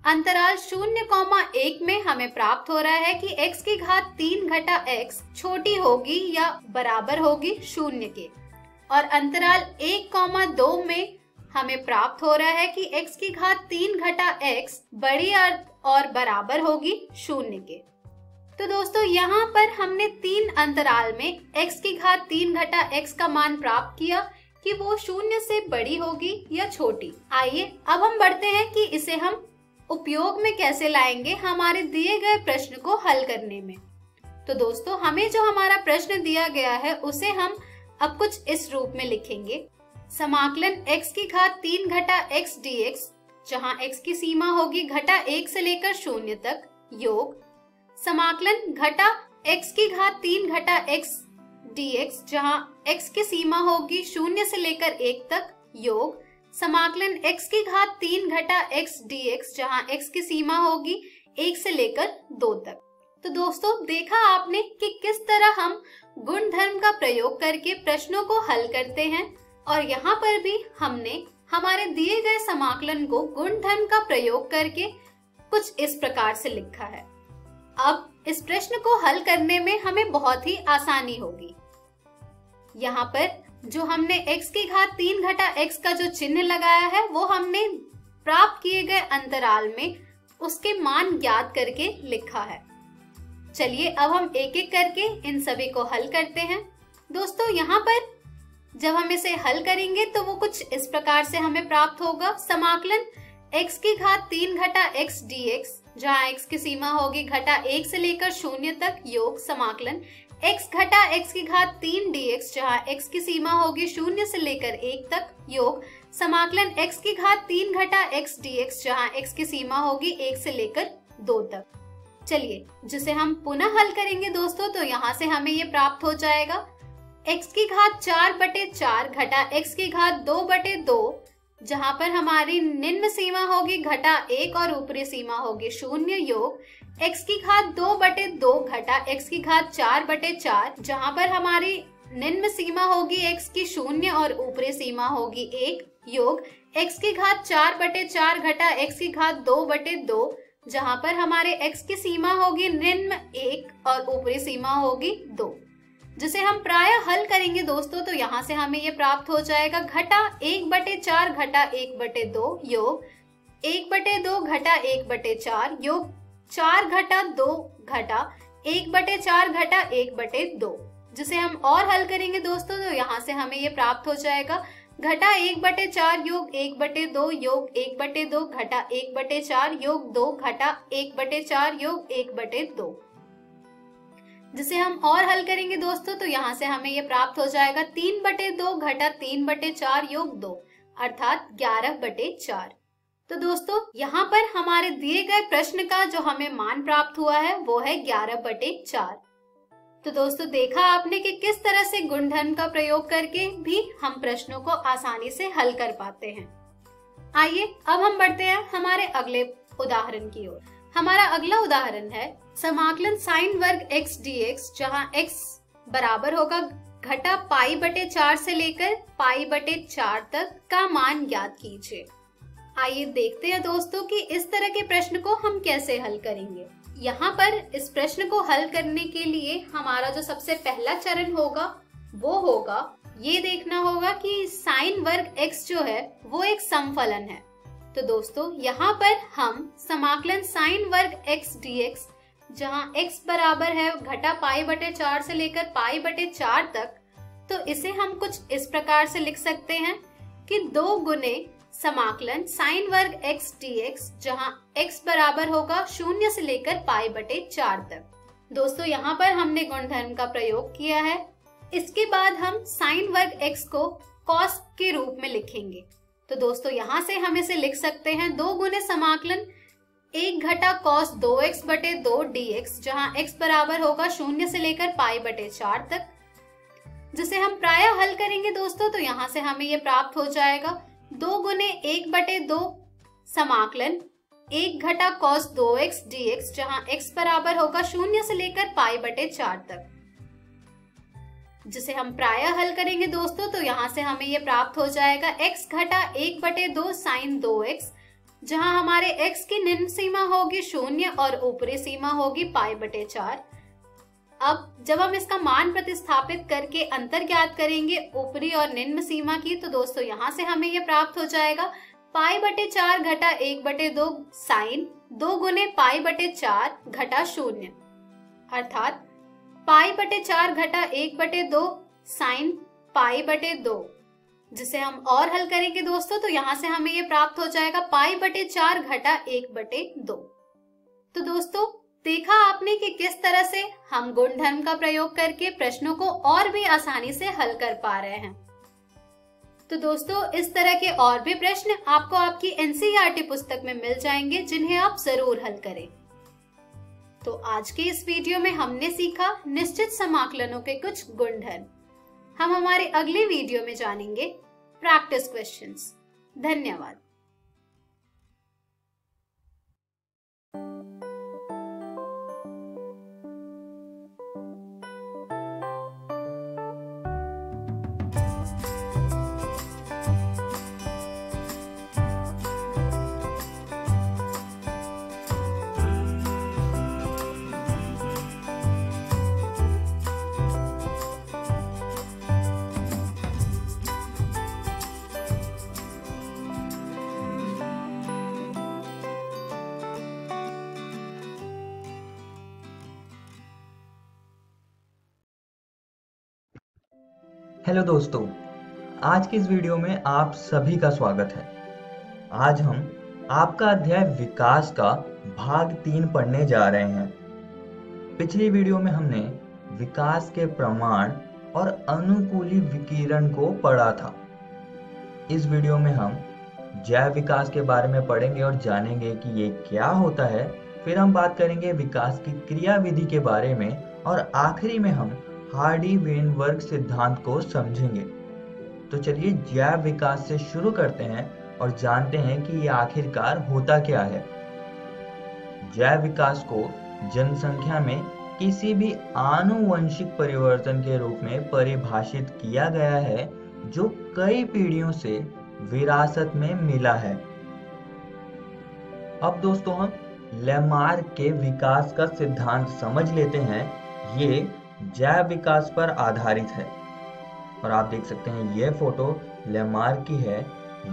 अंतराल 0,1 में हमें प्राप्त हो रहा है कि x की घात 3 घटा x छोटी होगी या बराबर होगी 0 के। और अंतराल 1,2 में हमें प्राप्त हो रहा है कि x की घात 3 घटा x बड़ी और बराबर होगी 0 के। तो दोस्तों यहाँ पर हमने 3 अंतराल में x की घात 3 घटा x का मान प्राप्त किया कि वो 0 से बड़ी होगी या छोटी। आइए अब हम बढ़ते हैं कि इसे हम उपयोग में कैसे लाएंगे हमारे दिए गए प्रश्न को हल करने में। तो दोस्तों हमें जो हमारा प्रश्न दिया गया है उसे हम अब कुछ इस रूप में लिखेंगे। समाकलन x की घात 3 घटा x dx, जहाँ x की सीमा होगी घटा 1 से लेकर 0 तक, योग समाकलन घटा x की घात 3 घटा x dx, जहाँ x की सीमा होगी 0 से लेकर 1 तक, योग समाकलन x की घात 3 घटा x dx, जहाँ x की सीमा होगी 1 से लेकर 2 तक। तो दोस्तों देखा आपने कि किस तरह हम गुणधर्म का प्रयोग करके प्रश्नों को हल करते हैं, और यहाँ पर भी हमने हमारे दिए गए समाकलन को गुणधर्म का प्रयोग करके कुछ इस प्रकार से लिखा है। अब इस प्रश्न को हल करने में हमें बहुत ही आसानी होगी। यहाँ पर जो हमने x की घात 3 घटा x का जो चिन्ह लगाया है वो हमने प्राप्त किए गए अंतराल में उसके मान ज्ञात करके लिखा है। चलिए अब हम एक एक करके इन सभी को हल करते हैं। दोस्तों यहाँ पर जब हम इसे हल करेंगे तो वो कुछ इस प्रकार से हमें प्राप्त होगा। समाकलन x की घात 3 घटा x dx, जहाँ x की सीमा होगी घटा 1 से लेकर 0 तक, योग समाकलन x घटा x की घात 3 dx, जहाँ x की सीमा होगी 0 से लेकर 1 तक, योग समाकलन x की घात 3 घटा x dx, जहाँ x की सीमा होगी 1 से लेकर 2 तक। चलिए जिसे हम पुनः हल करेंगे दोस्तों, तो यहाँ से हमें ये प्राप्त हो जाएगा x की घात 4/4 घटा x की घात 2/2, जहाँ पर हमारी निम्न सीमा होगी घटा 1 और ऊपरी सीमा होगी 0, योग x की घात 2/2 घटा x की घात 4/4, जहाँ पर हमारी निम्न सीमा होगी x की 0 और ऊपरी सीमा होगी 1, योग x की घात 4/4 घटा x की घात 2/2, जहाँ पर हमारे x की सीमा होगी निम्न 1 और ऊपरी सीमा होगी 2। जिसे हम प्राय हल करेंगे दोस्तों तो यहाँ से हमें ये प्राप्त हो जाएगा घटा 1/4 घटा 1/2 योग 1/2 घटा 1/4 योग 4 घटा 2 घटा 1/4 घटा 1/2, जिसे हम और हल करेंगे दोस्तों तो यहाँ से हमें ये प्राप्त हो जाएगा घटा 1/4 योग 1/2 योग 1/2 घटा 1/4 योग 2 घटा 1/4 योग 1/2, जिसे हम और हल करेंगे दोस्तों तो यहाँ से हमें ये प्राप्त हो जाएगा 3/2 घटा 3/4 योग 2 अर्थात 11/4। तो दोस्तों यहाँ पर हमारे दिए गए प्रश्न का जो हमें मान प्राप्त हुआ है वो है 11/4। तो दोस्तों देखा आपने कि किस तरह से गुणधर्म का प्रयोग करके भी हम प्रश्नों को आसानी से हल कर पाते हैं। आइए अब हम बढ़ते हैं हमारे अगले उदाहरण की ओर। हमारा अगला उदाहरण है समाकलन साइन वर्ग x dx, जहाँ x बराबर होगा घटा π/4 से लेकर π/4 तक का मान ज्ञात कीजिए। आइए देखते हैं दोस्तों कि इस तरह के प्रश्न को हम कैसे हल करेंगे। यहाँ पर इस प्रश्न को हल करने के लिए हमारा जो सबसे पहला चरण होगा वो होगा ये देखना होगा कि साइन वर्ग x जो है वो एक समफलन है। तो दोस्तों यहाँ पर हम समाकलन साइन वर्ग x dx, जहाँ x बराबर है घटा π/4 से लेकर π/4 तक, तो इसे हम कुछ इस प्रकार से लिख सकते हैं कि 2 गुने समाकलन साइन वर्ग x dx, जहाँ x बराबर होगा 0 से लेकर π/4 तक। दोस्तों यहाँ पर हमने गुणधर्म का प्रयोग किया है। इसके बाद हम साइन वर्ग x को cos के रूप में लिखेंगे। तो दोस्तों यहाँ से हम इसे लिख सकते हैं 2 गुने समाकलन 1 घटा cos 2x/2 dx, जहाँ x बराबर होगा 0 से लेकर π/4 तक, जिसे हम प्राय हल करेंगे दोस्तों तो यहाँ से हमें ये प्राप्त हो जाएगा 2 गुने 1/2 समाकलन 1 घटा cos 2x dx, जहाँ x बराबर होगा 0 से लेकर π/4 तक, जिसे हम प्राय हल करेंगे दोस्तों तो यहाँ से हमें ये प्राप्त हो जाएगा x घटा 1/2 साइन 2x, जहाँ हमारे x की निम्न सीमा होगी 0 और ऊपरी सीमा होगी π/4। अब जब हम इसका मान प्रतिस्थापित करके अंतर ज्ञात करेंगे ऊपरी और निम्न सीमा की, तो दोस्तों यहाँ से हमें ये प्राप्त हो जाएगा π/4 घटा 1/2 साइन 2 गुने π/4 घटा 0 अर्थात π/4 घटा 1/2 साइन π/2, जिसे हम और हल करेंगे दोस्तों तो यहाँ से हमें ये प्राप्त हो जाएगा π/4 घटा 1/2। तो दोस्तों देखा आपने कि किस तरह से हम गुणधर्म का प्रयोग करके प्रश्नों को और भी आसानी से हल कर पा रहे हैं। तो दोस्तों इस तरह के और भी प्रश्न आपको आपकी NCERT पुस्तक में मिल जाएंगे, जिन्हें आप जरूर हल करें। तो आज के इस वीडियो में हमने सीखा निश्चित समाकलनों के कुछ गुणधर्म। हम हमारे अगले वीडियो में जानेंगे प्रैक्टिस क्वेश्चंस। धन्यवाद। हेलो दोस्तों, आज की इस वीडियो में आप सभी का स्वागत है। आज हम आपका अध्याय विकास का भाग 3 पढ़ने जा रहे हैं। पिछली वीडियो में हमने विकास के प्रमाण और अनुकूली विकिरण को पढ़ा था। इस वीडियो में हम जैव विकास के बारे में पढ़ेंगे और जानेंगे कि ये क्या होता है। फिर हम बात करेंगे विकास की क्रियाविधि के बारे में और आखिरी में हम हार्डी-वेनबर्ग सिद्धांत को समझेंगे। तो चलिए जैव विकास से शुरू करते हैं और जानते हैं कि ये आखिरकार होता क्या है। जैव विकास को जनसंख्या में किसी भी आनुवंशिक परिवर्तन के रूप में परिभाषित किया गया है जो कई पीढ़ियों से विरासत में मिला है। अब दोस्तों हम लेमार्क के विकास का सिद्धांत समझ लेते हैं। ये जैव विकास पर आधारित है। और आप देख सकते हैं यह फोटो लेमार्क की है।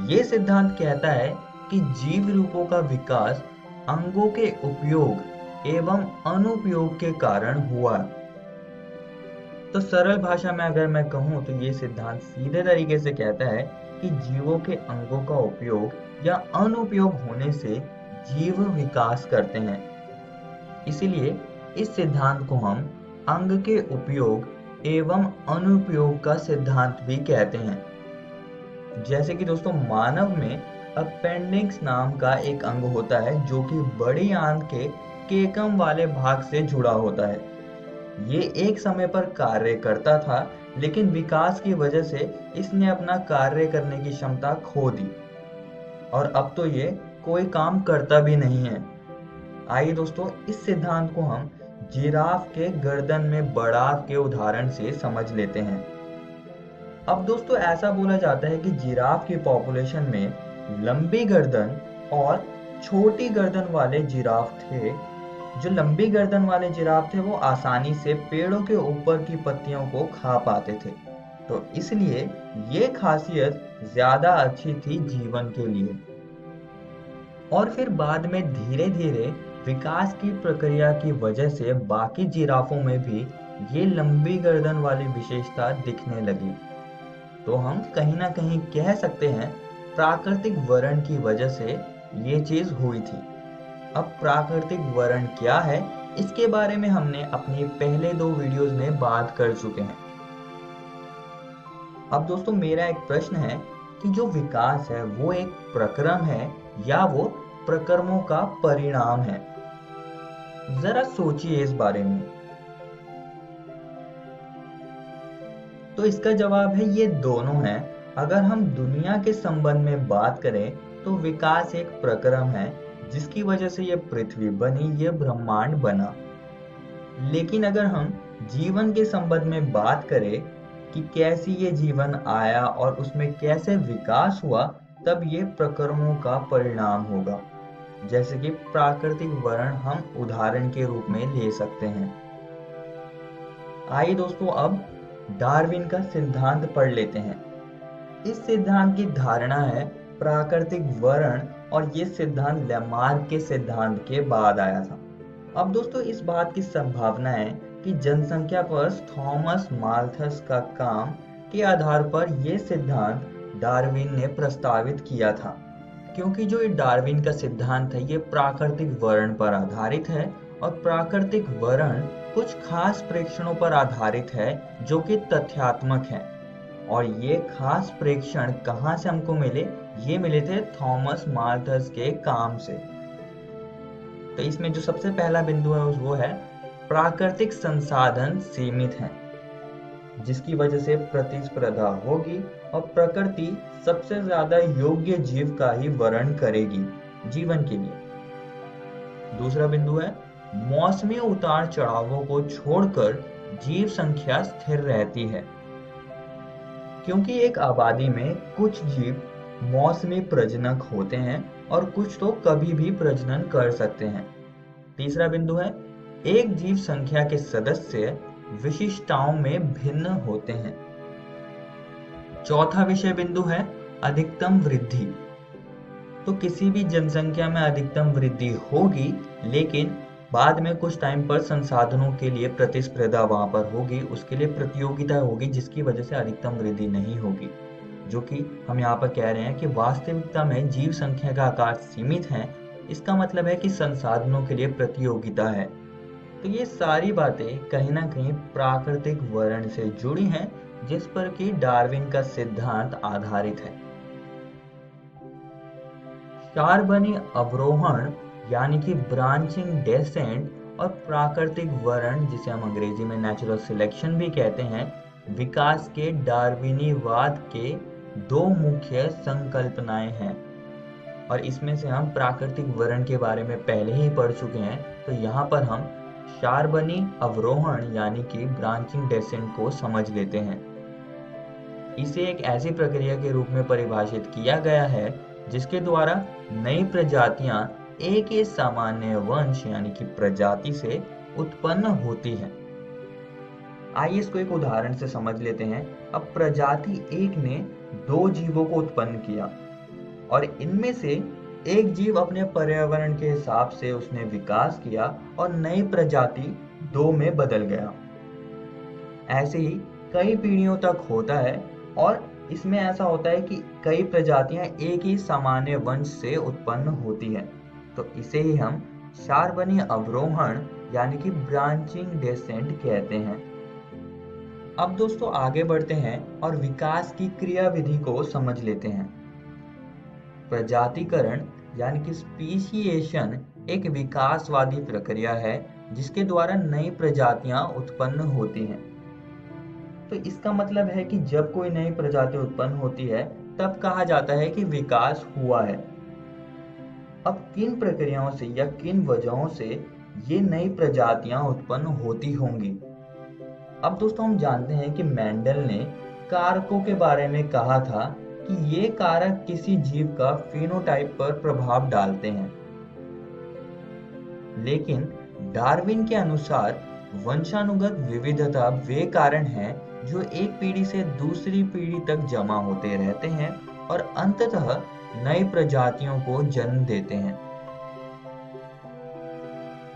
ये सिद्धांत कहता है कि जीव रूपों का विकास अंगों के उपयोग एवं अनुपयोग के कारण हुआ। तो सरल भाषा में अगर मैं कहूँ तो ये सिद्धांत सीधे तरीके से कहता है कि जीवों के अंगों का उपयोग या अनुपयोग होने से जीव विकास करते हैं। इसीलिए इस सिद्धांत को हम अंग के उपयोग एवं अनुपयोग का सिद्धांत भी कहते हैं। जैसे कि दोस्तों मानव में अपेंडिक्स नाम का एक अंग होता है जो कि बड़ी आंत के केकम वाले भाग से जुड़ा होता है। ये एक समय पर कार्य करता था, लेकिन विकास की वजह से इसने अपना कार्य करने की क्षमता खो दी और अब तो ये कोई काम करता भी नहीं है। आइए दोस्तों इस सिद्धांत को हम जिराफ के गर्दन में बढ़ाव के उदाहरण से समझ लेते हैं। अब दोस्तों ऐसा बोला जाता है कि जिराफ की पॉपुलेशन में लंबी गर्दन और छोटी गर्दन वाले जिराफ थे। जो लंबी गर्दन वाले जिराफ थे वो आसानी से पेड़ों के ऊपर की पत्तियों को खा पाते थे, तो इसलिए ये खासियत ज्यादा अच्छी थी जीवन के लिए। और फिर बाद में धीरे धीरे विकास की प्रक्रिया की वजह से बाकी जिराफों में भी ये लंबी गर्दन वाली विशेषता दिखने लगी। तो हम कहीं ना कहीं कह सकते हैं प्राकृतिक वर्ण की वजह से ये चीज हुई थी। अब प्राकृतिक वर्ण क्या है इसके बारे में हमने अपनी पहले 2 वीडियोस में बात कर चुके हैं। अब दोस्तों मेरा एक प्रश्न है कि जो विकास है वो एक प्रक्रम है या वो प्रक्रमों का परिणाम है? जरा सोचिए इस बारे में। तो इसका जवाब है ये दोनों हैं। अगर हम दुनिया के संबंध में बात करें तो विकास एक प्रक्रम है जिसकी वजह से ये पृथ्वी बनी, ये ब्रह्मांड बना। लेकिन अगर हम जीवन के संबंध में बात करें कि कैसी ये जीवन आया और उसमें कैसे विकास हुआ, तब ये प्रक्रमों का परिणाम होगा। जैसे कि प्राकृतिक वर्ण हम उदाहरण के रूप में ले सकते हैं। आइए दोस्तों अब डार्विन का सिद्धांत पढ़ लेते हैं। इस सिद्धांत की धारणा है प्राकृतिक वर्ण और ये सिद्धांत लेमार्क के सिद्धांत के बाद आया था। अब दोस्तों इस बात की संभावना है कि जनसंख्या पर थॉमस माल्थस का काम के आधार पर यह सिद्धांत डार्विन ने प्रस्तावित किया था, क्योंकि जो ये डार्विन का सिद्धांत है ये प्राकृतिक वर्ण पर आधारित है और प्राकृतिक वर्ण कुछ खास प्रेक्षणों पर आधारित है जो कि तथ्यात्मक है। और ये खास प्रेक्षण कहाँ से हमको मिले? ये मिले थे थॉमस माल्थस के काम से। तो इसमें जो सबसे पहला बिंदु है वो है प्राकृतिक संसाधन सीमित हैं, जिसकी वजह से प्रतिस्पर्धा होगी और प्रकृति सबसे ज्यादा योग्य जीव का ही वर्ण करेगी जीवन के लिए। दूसरा बिंदु है मौसमी उतार चढ़ावों को छोड़कर जीव संख्या स्थिर रहती है, क्योंकि एक आबादी में कुछ जीव मौसमी प्रजनक होते हैं और कुछ तो कभी भी प्रजनन कर सकते हैं। तीसरा बिंदु है एक जीव संख्या के सदस्य विशिष्टताओं में भिन्न होते हैं। चौथा विषय बिंदु है अधिकतम वृद्धि। तो किसी भी जनसंख्या में अधिकतम वृद्धि होगी, लेकिन बाद में कुछ टाइम पर संसाधनों के लिए प्रतिस्पर्धा वहां पर होगी, उसके लिए प्रतियोगिता होगी, जिसकी वजह से अधिकतम वृद्धि नहीं होगी। जो कि हम यहाँ पर कह रहे हैं कि वास्तविकता में जीव संख्या का आकार सीमित है, इसका मतलब है कि संसाधनों के लिए प्रतियोगिता है। तो ये सारी बातें कहीं ना कहीं प्राकृतिक वर्ण से जुड़ी हैं, जिस पर कि डार्विन का सिद्धांत आधारित है। शार्बनी अवरोहण यानी कि ब्रांचिंग डेसेंट और प्राकृतिक वर्ण, जिसे हम अंग्रेजी में नेचुरल सिलेक्शन भी कहते हैं, विकास के डार्विनीवाद के 2 मुख्य संकल्पनाएं हैं। और इसमें से हम प्राकृतिक वर्ण के बारे में पहले ही पढ़ चुके हैं, तो यहाँ पर हम शार्बनी अवरोहण यानी कि ब्रांचिंग डेसेंट को समझ लेते हैं। इसे एक ऐसी प्रक्रिया के रूप में परिभाषित किया गया है जिसके द्वारा नई प्रजातियां एक ही सामान्य वंश यानी कि प्रजाति से उत्पन्न होती है। आइए इसको एक उदाहरण से समझ लेते हैं। अब प्रजाति एक ने 2 जीवों को उत्पन्न किया और इनमें से एक जीव अपने पर्यावरण के हिसाब से उसने विकास किया और नई प्रजाति 2 में बदल गया। ऐसे ही कई पीढ़ियों तक होता है और इसमें ऐसा होता है कि कई प्रजातियां एक ही सामान्य वंश से उत्पन्न होती हैं। तो इसे ही हम शार्वरीय अवरोहण यानी कि ब्रांचिंग डेसेंट कहते हैं। अब दोस्तों आगे बढ़ते हैं और विकास की क्रियाविधि को समझ लेते हैं। प्रजातिकरण यानी कि स्पीशिएशन एक विकासवादी प्रक्रिया है जिसके द्वारा नई प्रजातियां उत्पन्न होती हैं। तो इसका मतलब है कि जब कोई नई प्रजाति उत्पन्न होती है तब कहा जाता है कि विकास हुआ है। अब किन प्रक्रियाओं से या किन वजहों से ये नई प्रजातियां उत्पन्न होती होंगी। अब दोस्तों हम जानते हैं कि मेंडल ने कारकों के बारे में कहा था कि ये कारक किसी जीव का फिनोटाइप पर प्रभाव डालते हैं, लेकिन डार्विन के अनुसार वंशानुगत विविधता वे कारण हैं जो एक पीढ़ी से दूसरी पीढ़ी तक जमा होते रहते हैं और अंततः नई प्रजातियों को जन्म देते हैं।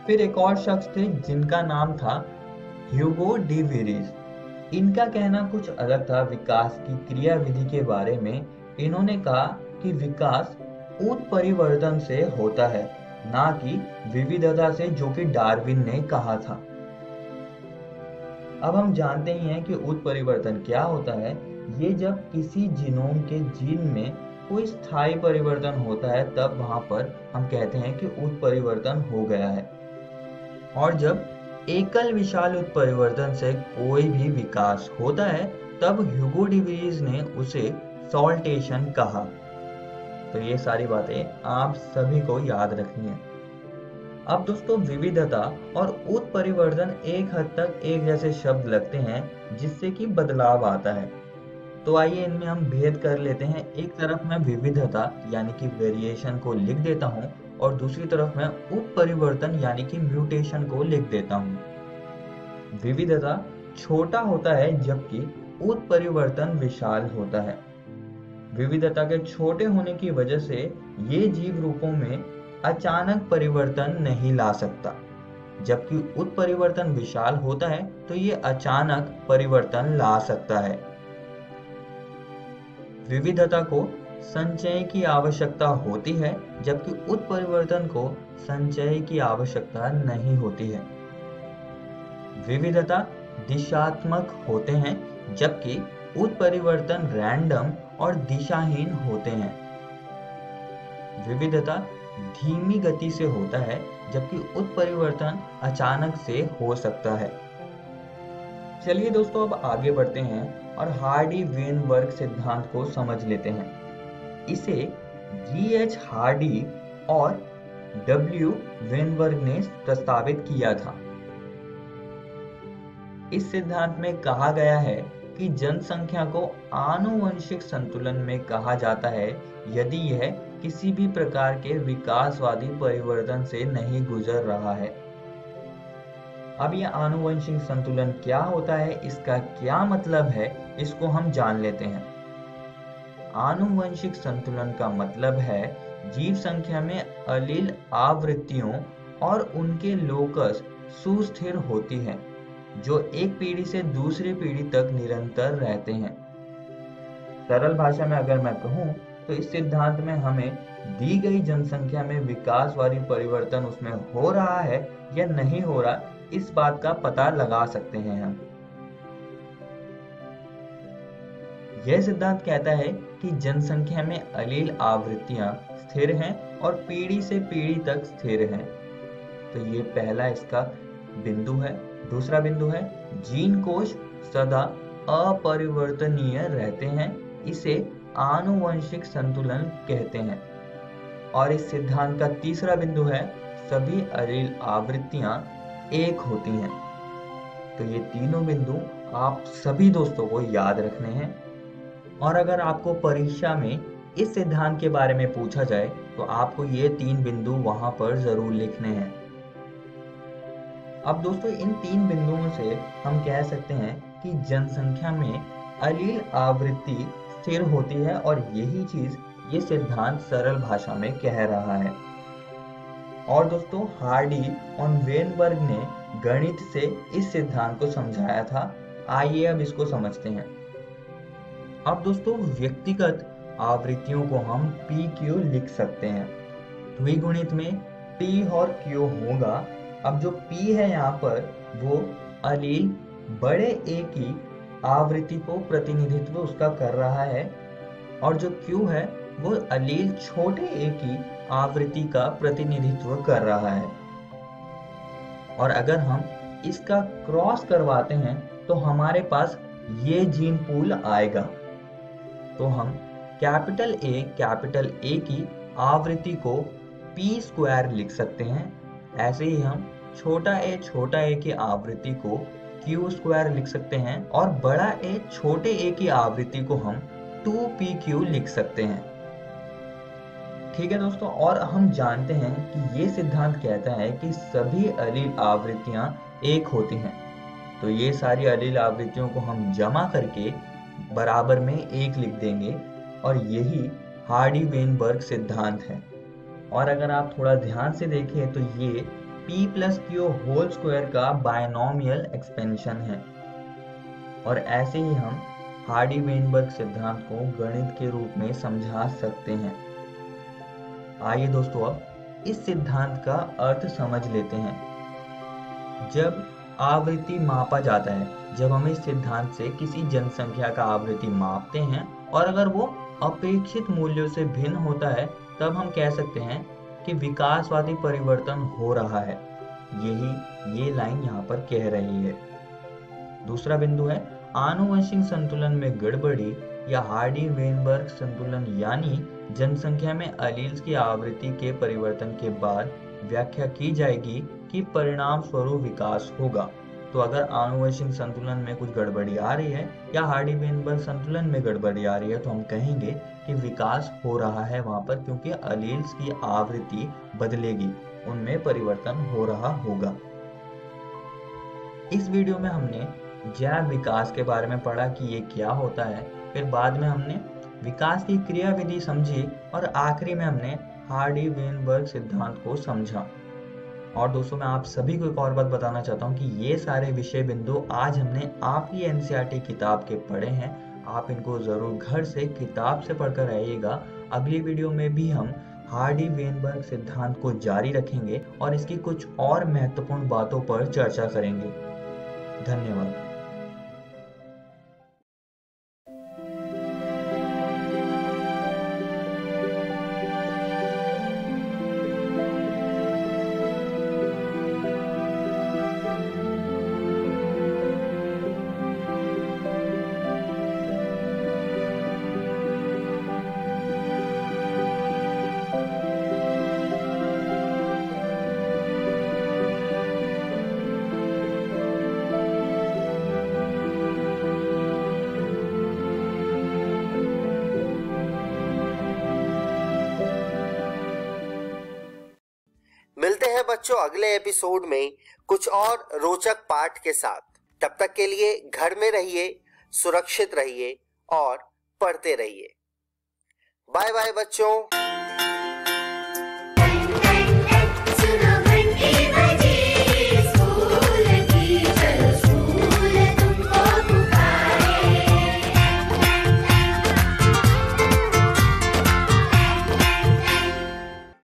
फिर एक और शख्स थे जिनका नाम था ह्यूगो डी विरीज। इनका कहना कुछ अलग था विकास की क्रियाविधि के बारे में। इन्होंने कहा कि विकास उत्परिवर्तन से होता है, ना कि विविधता से, जो कि डार्विन ने कहा था। अब हम जानते ही हैं कि उत्परिवर्तन क्या होता है। ये जब किसी जीनोम के जीन में कोई स्थायी परिवर्तन होता है तब वहां पर हम कहते हैं कि उत्परिवर्तन हो गया है। और जब एकल विशाल उत्परिवर्तन से कोई भी विकास होता है तब ह्यूगो डी विरीज ने उसे सॉल्टेशन कहा। तो ये सारी बातें आप सभी को याद रखनी है। अब दोस्तों विविधता और उत्परिवर्तन एक हद तक एक जैसे शब्द लगते हैं जिससे कि बदलाव आता है। तो आइए इनमें हम भेद कर लेते हैं। एक तरफ मैं विविधता यानी कि वेरिएशन को लिख देता हूं और दूसरी तरफ मैं उत्परिवर्तन यानी कि म्यूटेशन को लिख देता हूं। विविधता छोटा होता है जबकि उत्परिवर्तन विशाल होता है। विविधता के छोटे होने की वजह से ये जीव रूपों में अचानक परिवर्तन नहीं ला सकता, जबकि उत्परिवर्तन विशाल होता है तो ये अचानक परिवर्तन ला सकता है। विविधता को संचय की आवश्यकता होती है जबकि उत्परिवर्तन को संचय की आवश्यकता नहीं होती है। विविधता दिशात्मक होते हैं जबकि उत्परिवर्तन रैंडम और दिशाहीन होते हैं। विविधता धीमी गति से होता है जबकि उत्परिवर्तन अचानक से हो सकता है। चलिए दोस्तों अब आगे बढ़ते हैं और हार्डी वेनबर्ग सिद्धांत को समझ लेते हैं। इसे G.H. हार्डी और W. वेनबर्ग ने प्रस्तावित किया था। इस सिद्धांत में कहा गया है कि जनसंख्या को आनुवंशिक संतुलन में कहा जाता है यदि यह किसी भी प्रकार के विकासवादी परिवर्तन से नहीं गुजर रहा है। अब यह आनुवंशिक संतुलन क्या होता है, इसका क्या मतलब है, इसको हम जान लेते हैं। आनुवंशिक संतुलन का मतलब है जीव संख्या में अलील आवृत्तियों और उनके लोकस सुस्थिर होती हैं, जो एक पीढ़ी से दूसरी पीढ़ी तक निरंतर रहते हैं। सरल भाषा में अगर मैं कहूं तो इस सिद्धांत में हमें दी गई जनसंख्या में विकासवादी परिवर्तन उसमें हो रहा है या नहीं हो रहा, इस बात का पता लगा सकते हैं हम। यह सिद्धांत कहता है कि जनसंख्या में अलील आवृत्तियां स्थिर हैं और पीढ़ी से पीढ़ी तक स्थिर हैं। तो ये पहला इसका बिंदु है। दूसरा बिंदु है जीन कोश सदा अपरिवर्तनीय रहते हैं, इसे आनुवंशिक संतुलन कहते हैं। और इस सिद्धांत का तीसरा बिंदु है सभी अलील आवृत्तियां एक होती हैं। तो ये तीनों बिंदु आप सभी दोस्तों को याद रखने हैं। और अगर आपको परीक्षा में इस सिद्धांत के बारे में पूछा जाए तो आपको ये 3 बिंदु वहां पर जरूर लिखने हैं। अब दोस्तों इन 3 बिंदुओं से हम कह सकते हैं कि जनसंख्या में अलील आवृत्ति स्थिर होती है और यही चीज ये सिद्धांत सरल भाषा में कह रहा है। और दोस्तों हार्डी और वेनबर्ग ने गणित से इस सिद्धांत को समझाया था। आइए अब इसको समझते हैं। अब दोस्तों व्यक्तिगत आवृत्तियों को हम पी क्यू लिख सकते हैं। द्विगुणित में पी और क्यू होगा। अब जो पी है यहाँ पर वो अलील बड़े ए की आवृत्ति को प्रतिनिधित्व उसका कर रहा है और जो क्यू है वो अलील छोटे ए की आवृत्ति का प्रतिनिधित्व कर रहा है। और अगर हम इसका क्रॉस करवाते हैं तो हमारे पास ये जीन पूल आएगा। तो हम कैपिटल ए की आवृत्ति को पी स्क्वायर लिख सकते हैं। ऐसे ही हम छोटा ए की आवृत्ति को क्यू स्क्वायर लिख सकते हैं और बड़ा ए छोटे ए की आवृत्ति को हम 2pq लिख सकते हैं। ठीक है दोस्तों, और हम जानते हैं कि ये सिद्धांत कहता है कि सभी अलील आवृत्तियां एक होती हैं। तो ये सारी अलील आवृत्तियों को हम जमा करके बराबर में एक लिख देंगे और यही हार्डी वेनबर्ग सिद्धांत है। और अगर आप थोड़ा ध्यान से देखें तो ये p plus q whole square का बायनोमियल एक्सपेंशन है। और ऐसे ही हम हार्डी वेनबर्ग सिद्धांत को गणित के रूप में समझा सकते हैं। आइए दोस्तों अब इस सिद्धांत का अर्थ समझ लेते हैं। जब आवृत्ति मापा जाता है, जब हम इस सिद्धांत से किसी जनसंख्या का आवृत्ति मापते हैं और अगर वो अपेक्षित मूल्यों से भिन्न होता है तब हम कह सकते हैं कि विकासवादी परिवर्तन हो रहा है। यही ये लाइन यहाँ पर कह रही है। दूसरा बिंदु है आनुवंशिक संतुलन में गड़बड़ी या हार्डी वेनबर्ग संतुलन, यानी जनसंख्या में अलील्स की आवृत्ति के परिवर्तन के बाद व्याख्या की जाएगी कि परिणाम स्वरूप विकास होगा। तो अगर आनुवंशिक संतुलन में कुछ गड़बड़ी आ रही है या हार्डी वेनबर्ग संतुलन में गड़बड़ी आ रही है तो हम कहेंगे कि विकास हो रहा है वहां पर, क्योंकि अलील्स की आवृत्ति बदलेगी, उनमें परिवर्तन हो रहा होगा। इस वीडियो में हमने जैव विकास के बारे में पढ़ा कि ये क्या होता है, फिर बाद में हमने विकास की क्रिया विधि समझी और आखिरी में हमने हार्डी वेनबर्ग सिद्धांत को समझा। और दोस्तों मैं आप सभी को एक और बात बताना चाहता हूँ कि ये सारे विषय बिंदु आज हमने आपकी एनसीईआरटी किताब के पढ़े हैं। आप इनको जरूर घर से किताब से पढ़कर आइएगा। अगली वीडियो में भी हम हार्डी वेनबर्ग सिद्धांत को जारी रखेंगे और इसकी कुछ और महत्वपूर्ण बातों पर चर्चा करेंगे। धन्यवाद। मिलते हैं बच्चों अगले एपिसोड में कुछ और रोचक पाठ के साथ। तब तक के लिए घर में रहिए, सुरक्षित रहिए और पढ़ते रहिए। बाय बाय बच्चों।